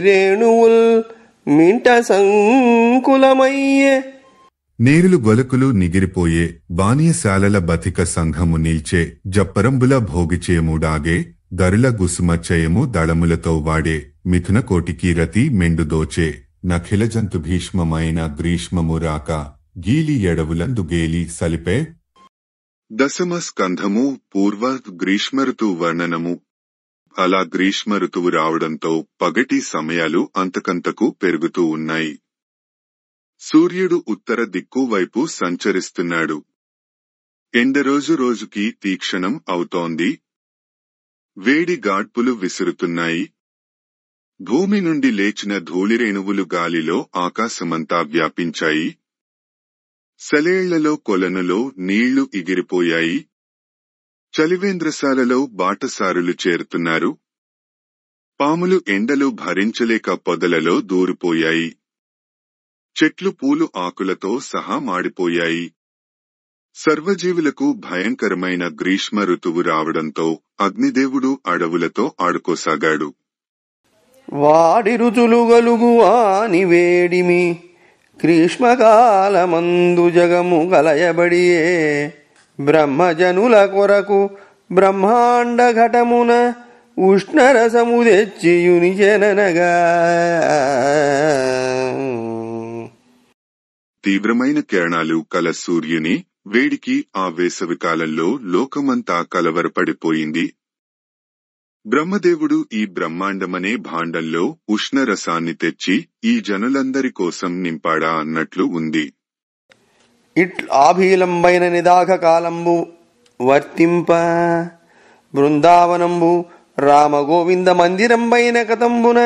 S2: రేణువుల్ మింట సంకులమయ్యే.
S3: నేరులు గొలకులు నిగిరిపోయే బానియశాలల బతిక సంఘము నిల్చే. జప్పరంబుల భోగిచేయముడాగే గరుల గుసుమచ్చయము దళములతో వాడే. మిథున కోటికి రతి మెండుదోచే. నఖిల జంతు భీష్మమైన గ్రీష్మము రాక గీలి ఎడవులందు గేలి సలిపే.
S1: దశమ స్కంధము పూర్వ గ్రీష్మఋతు వర్ణనము. అలా గ్రీష్మ ఋతువు రావడంతో పగటి సమయాలు అంతకంతకు పెరుగుతూ ఉన్నాయి. సూర్యుడు ఉత్తర దిక్కు వైపు సంచరిస్తున్నాడు. ఎండ రోజు రోజుకి తీక్షణం అవుతోంది. వేడి గాడ్పులు విసురుతున్నాయి. భూమి నుండి లేచిన ధూళిరేణువులు గాలిలో ఆకాశమంతా వ్యాపించాయి. సెలేళ్లలో కొలనులో నీళ్లు ఎగిరిపోయాయి. చలివేంద్రశాలలో బాటసారులు చేరుతున్నారు. పాములు ఎండలు భరించలేక పొదలలో దూరిపోయాయి. చెట్లు పూలు ఆకులతో సహా మాడిపోయాయి. సర్వజీవులకు భయంకరమైన గ్రీష్మ ఋతువు రావడంతో అగ్నిదేవుడు అడవులతో ఆడుకోసాగాడు.
S2: వాడి రుచులు గలుగు ఆని వేడిమి గ్రీష్మకాలమందు జగము గలయబడియే. బ్రహ్మజనుల కొరకు బ్రహ్మాండ ఘటమున ఉష్ణరసము తెచ్చియుని జననగా.
S1: తీవ్రమైన కిరణాలు కల సూర్యుని వేడికి ఆ వేసవికాలంలో లోకమంతా కలవరపడిపోయింది. బ్రహ్మదేవుడు ఈ బ్రహ్మాండమనే భాండంలో ఉష్ణరసాన్ని తెచ్చి ఈ జనులందరి కోసం నింపాడా అన్నట్లు ఉంది.
S2: ఆభీలంబైన నిదాఘ కాలంబు వర్తింప బృందావనంబు రామగోవింద మందిరంబైన కతంబున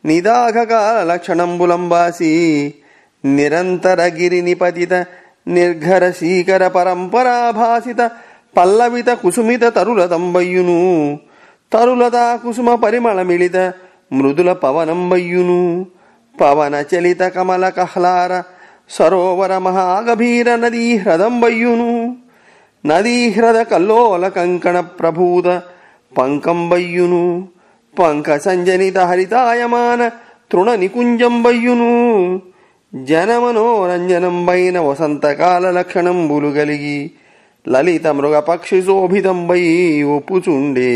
S2: నిదాఘ కాల లక్షణంబులంబాసి నిరంతర గిరి నిపతిత నిర్ఘర శీకర పరంపరాభాసిత పల్లవిత కుసుమిత తరులతంబయ్యును. తరులతా కుసుమ పరిమళ మిళిత మృదుల పవనంబయ్యును. పవన చలిత కమల కహ్లార సరోవర మహాగభీర నదీ హ్రదంబయ్యును. నదీహ్రద కల్లోల కంకణ ప్రభూత పంకంబయ్యును. పంకసంజనిత హరితాయమాన తృణ నికుంజంబయ్యును జనమనోరంజనంబైన వసంతకాల లక్షణంబులు గలిగి లలిత మృగ పక్షి శోభితంబై ఒప్పుచుండే.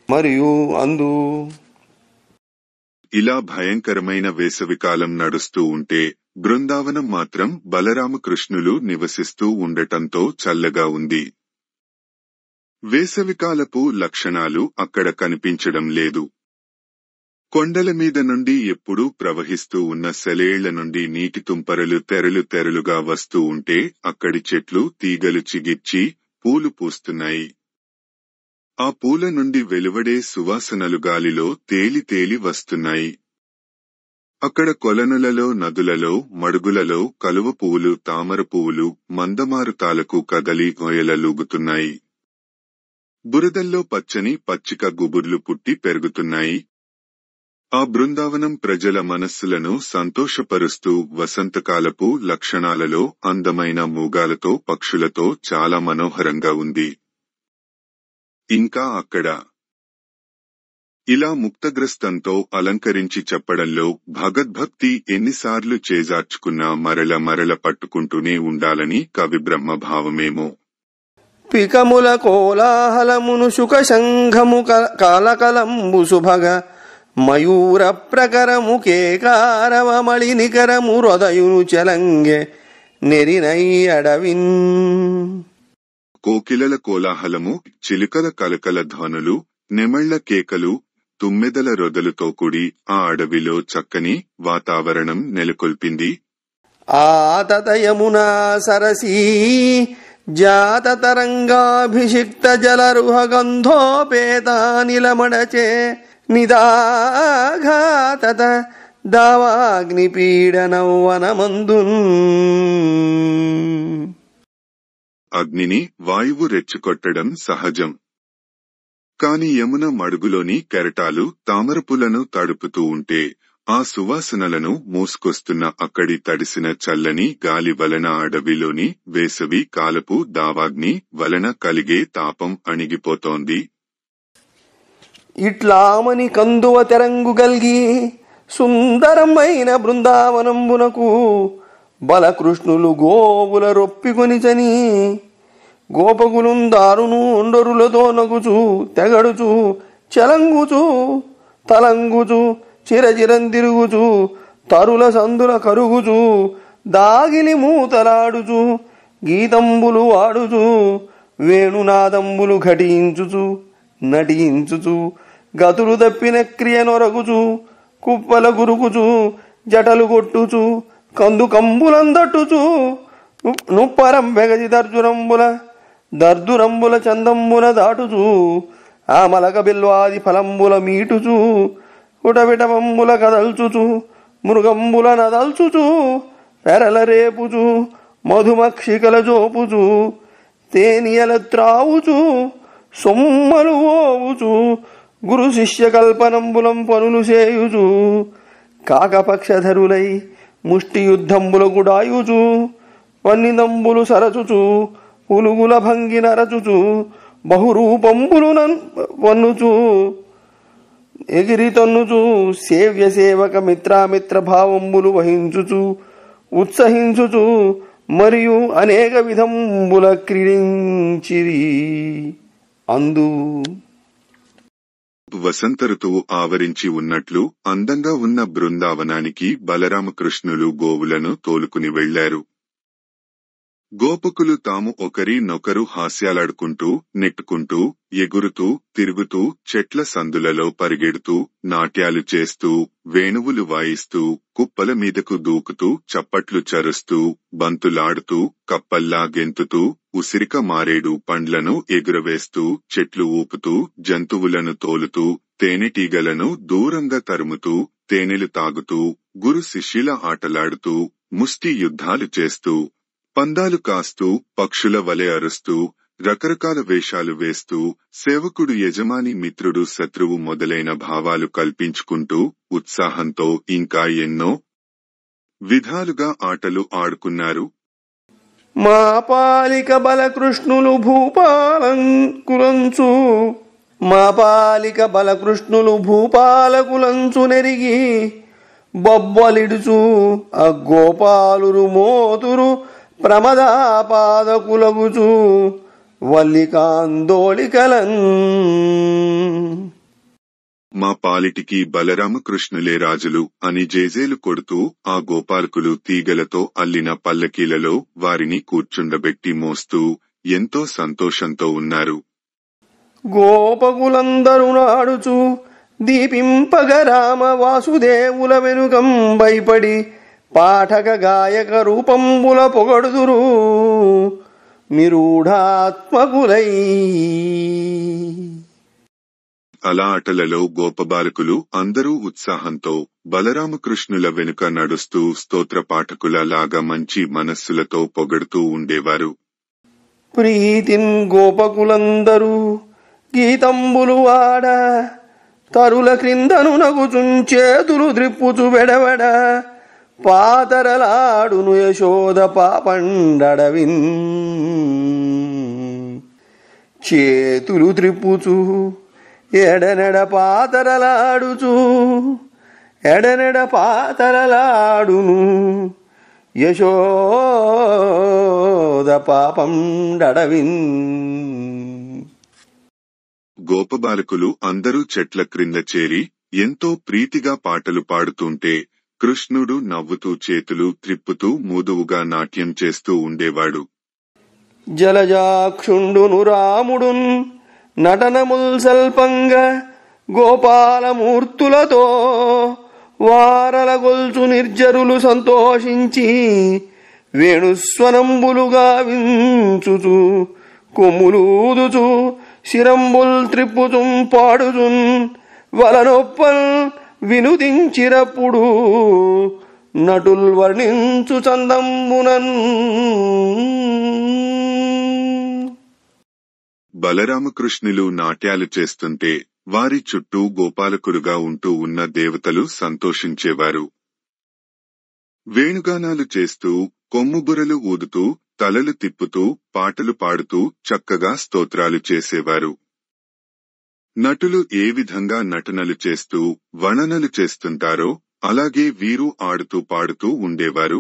S2: మరియు అందు
S1: ఇలా భయంకరమైన వేసవికాలం నడుస్తూ ఉంటే బృందావనం మాత్రం బలరామకృష్ణులు నివసిస్తూ ఉండటంతో చల్లగా ఉంది. వేసవికాలపు లక్షణాలు అక్కడ కనిపించడం లేదు. కొండల మీద నుండి ఎప్పుడూ ప్రవహిస్తూ ఉన్న సెలేళ్ల నుండి నీటి తుంపరలు తెరలుగా వస్తూ ఉంటే అక్కడి చెట్లు తీగలు చిగిర్చి పూలు పూస్తున్నాయి. ఆ పూల నుండి వెలువడే సువాసనలు గాలిలో తేలి వస్తున్నాయి. అక్కడ కొలనులలో, నదులలో, మడుగులలో కలువ పువ్వులు, తామర పువ్వులు మందమారుతాలకు కదలి గొయలలూగుతున్నాయి. బురదల్లో పచ్చని పచ్చిక గుబుర్లు పుట్టి పెరుగుతున్నాయి. ఆ బృందావనం ప్రజల మనస్సులను సంతోషపరుస్తూ వసంతకాలపు లక్షణాలలో అందమైన మూగాలతో, పక్షులతో చాలా మనోహరంగా ఉంది. ఇంకా అక్కడ ఇలా ముక్తగ్రస్తంతో అలంకరించి చెప్పడంలో భగద్భక్తి ఎన్నిసార్లు చేజార్చుకున్నా మరల పట్టుకుంటూనే ఉండాలని కవి బ్రహ్మభావమేమో.
S2: పికముల కోలాహలమును శుక శంఖము కాలకలంబు సుభగ మయూర ప్రకరము కేకారవమళి నికరము హృదయును చెలంగె నెరినై అడవిన్.
S1: కోకిలల కోలాహలము, చిలుకల కలకల ధ్వనులు, నెమళ్ల కేకలు, తుమ్మెదల రొదలుతో కూడి ఆ అడవిలో చక్కని వాతావరణం నెలకొల్పింది.
S2: ఆతత యమునా సరసీ జాత తరంగాభిషిక్త జలరుహ గంధోపేతానిలమడచే నిదాఘాతత దావాగ్నిపీడనౌవనమందున్.
S1: అగ్నిని వాయువు రెచ్చికొట్టడం సహజం. కాని యమున మడుగులోని కెరటాలు తామరపులను తడుపుతూ ఉంటే ఆ సువాసనలను మూసుకొస్తున్న అక్కడి తడిసిన చల్లని గాలి వలన అడవిలోని వేసవి కాలపు దావాగ్ని వలన కలిగే తాపం అణిగిపోతోంది.
S2: ఇట్లామని కందువ తెరంగు గల్గి సుందరమైన బృందావనంబునకు బలకృష్ణులు గోవుల రొప్పికొనిచని గోపకులుందారును ఒండరులతో నగుచు తెగడుచు చలంగుచు తలంగుచు చిరచిరంతిరుగుచు తరుల సందుల కరుగుచు దాగిలి మూతలాడుచు గీతంబులు వాడుచు వేణునాదంబులు ఘటించుచు నటించుచు గతులు తప్పిన క్రియ నొరగుచు కుప్పల గురుకుచు జటలు కొట్టుచు కందు కంబులందట్టుచు నుప్పరం బెగజి దర్దురంబుల చందంబుల దాటుచు ఆమలక బిల్వాది ఫలంబుల మీటుచు కుటవిటవంబుల కదల్చుచు మృగంబుల నదల్చుచు పెరల రేపుచు మధుమక్షికల జోపుచు తేనియల త్రావుచు సొమ్మలు ఓవుచు గురు శిష్య కల్పనంబులం పనులు చేయుచు కాకపక్షధరులై ముష్టి యుద్ధంబుల గుడాయుచు వన్నిదంబులు సరచుచు పులుగుల భంగి నరచుచు బహురూపంబులు వన్నుచు ఎగిరి తన్నుచు సేవ్య సేవక మిత్రామిత్ర భావంబులు వహించుచు ఉత్సహించుచు మరియు అనేక విధంబుల క్రీడించిరి. అందు
S1: వసంత ఋతువు ఆవరించి ఉన్నట్లు అందంగా ఉన్న బృందావనానికి బలరామకృష్ణులు గోవులను తోలుకుని వెళ్లారు. గోపకులు తాము ఒకరినొకరు హాస్యాలాడుకుంటూ, నెట్టుకుంటూ, ఎగురుతూ, తిరుగుతూ, చెట్ల సందులలో పరిగెడుతూ, నాట్యాలు చేస్తూ, వేణువులు వాయిస్తూ, కుప్పల మీదకు దూకుతూ, చప్పట్లు చరుస్తూ, బంతులాడుతూ, కప్పల్లా గెంతుతూ, ఉసిరిక మారేడు పండ్లను ఎగురవేస్తూ, చెట్లు ఊపుతూ, జంతువులను తోలుతూ, తేనెటీగలను దూరంగా తరుముతూ, తేనెలు తాగుతూ, గురు శిష్యుల ఆటలాడుతూ, ముష్టి యుద్ధాలు చేస్తూ, పందాలు కాస్తూ, పక్షుల వలె అరుస్తూ, రకరకాల వేషాలు వేస్తూ, సేవకుడు యజమాని మిత్రుడు శత్రువు మొదలైన భావాలు కల్పించుకుంటూ ఉత్సాహంతో ఇంకా ఎన్నో విధాలుగా ఆటలు ఆడుకున్నారు.
S2: మా పాలిక బలకృష్ణులు భూపాలంకులంచు మా పాలిక బలకృష్ణులు భూపాలకులంచు నెరిగి బొబ్బలిడుచు అగ్గోపాలురు మోతురు ప్రమదాపాదకులగుచు వల్లికాందోళికలన్.
S1: మా పాలిటికి బలరామకృష్ణులే రాజులు అని జేజేలు కొడుతూ ఆ గోపాలకులు తీగలతో అల్లిన పల్లకీలలో వారిని కూర్చుండబెట్టి మోస్తూ ఎంతో సంతోషంతో ఉన్నారు.
S2: గోపకులందరూ నాడుచు దీపింపగ రామ వాసుదేవుల వెనుకం భయపడి పాఠక గాయక రూపంబుల పొగడుదురు నిరూఢాత్మకులై.
S1: అలా ఆటలలో గోపబాలకులు అందరూ ఉత్సాహంతో బలరామకృష్ణుల వెనుక నడుస్తూ స్తోత్ర పాఠకుల లాగా మంచి మనస్సులతో పొగడుతూ ఉండేవారు.
S2: ప్రీతిన్ గోపకులందరూ గీతంబులు వాడ తరుల క్రిందను నగుచుంచేతులు ద్రిప్పుచు బెడబెడ పాతరలాడును యశోద పాపండడవిన్. చేతులు త్రిప్పుచు ఎడనెడ పాతరలాడుచు ఎడనెడ పాతరలాడును యశోద పాపండడవిన్.
S1: గోపబాలకులు అందరూ చెట్ల క్రింద చేరి ఎంతో ప్రీతిగా పాటలు పాడుతుంటే కృష్ణుడు నవ్వుతూ చేతులు త్రిప్పుతూ మూదువుగా నాట్యం చేస్తూ ఉండేవాడు.
S2: జలజాక్షుండును రాముడున్ నటనముల్ సల్పంగా గోపాలమూర్తులతో వారల గొల్చు నిర్జరులు సంతోషించి వేణుస్వనంబులుగా వించుచు కొమ్ములూదుచు శిరంబుల్ త్రిప్పుచుం పాడుచున్ వలనొప్పల్ వినుదించిరప్పుడు నటుల్ వర్ణించు చందంబునన్.
S1: బలరామకృష్ణులు నాట్యాలు చేస్తుంటే వారి చుట్టూ గోపాలకులుగా ఉంటూ ఉన్న దేవతలు సంతోషించేవారు. వేణుగానాలు చేస్తూ కొమ్ముబురలు ఊదుతూ తలలు తిప్పుతూ పాటలు పాడుతూ చక్కగా స్తోత్రాలు చేసేవారు. నటులు ఏ విధంగా నటనలు చేస్తూ వర్ణనలు చేస్తుంటారో అలాగే వీరు ఆడుతూ పాడుతూ ఉండేవారు.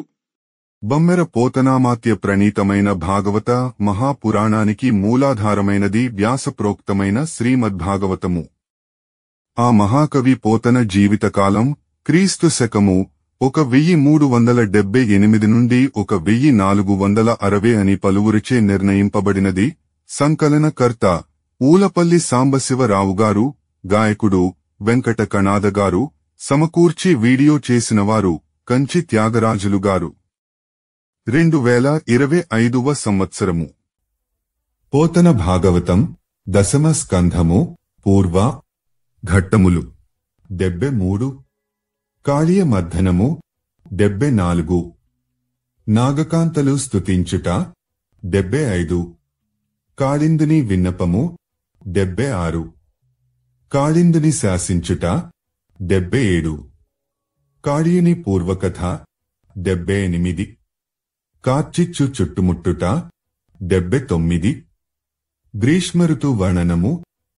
S3: బమ్మెర పోతనామాత్య ప్రణీతమైన భాగవత మహాపురాణానికి మూలాధారమైనది వ్యాసప్రోక్తమైన శ్రీమద్భాగవతము. ఆ మహాకవి పోతన జీవితకాలం క్రీస్తు శకము 1378 నుండి 1460 అని పలువురిచే నిర్ణయింపబడినది. సంకలనకర్త ఊలపల్లి సాంబశివరావుగారు, గాయకుడు వెంకట కణాదగారు, సమకూర్చి వీడియో చేసినవారు కంచి త్యాగరాజులుగారు. 2025వ సంవత్సరము. పోతన భాగవతం దశమ స్కంధము పూర్వ ఘట్టములు 73, కాళీయ మర్ధనము 74, నాగకాంతలు స్తుతించుట 75, కాళిందుని విన్నపము 76, కాళిందుని శాసించుట 77, కాళీయుని పూర్వకథ 78, కార్చిచ్చు చుట్టుముట్టుట 79, గ్రీష్మఋతు వర్ణనము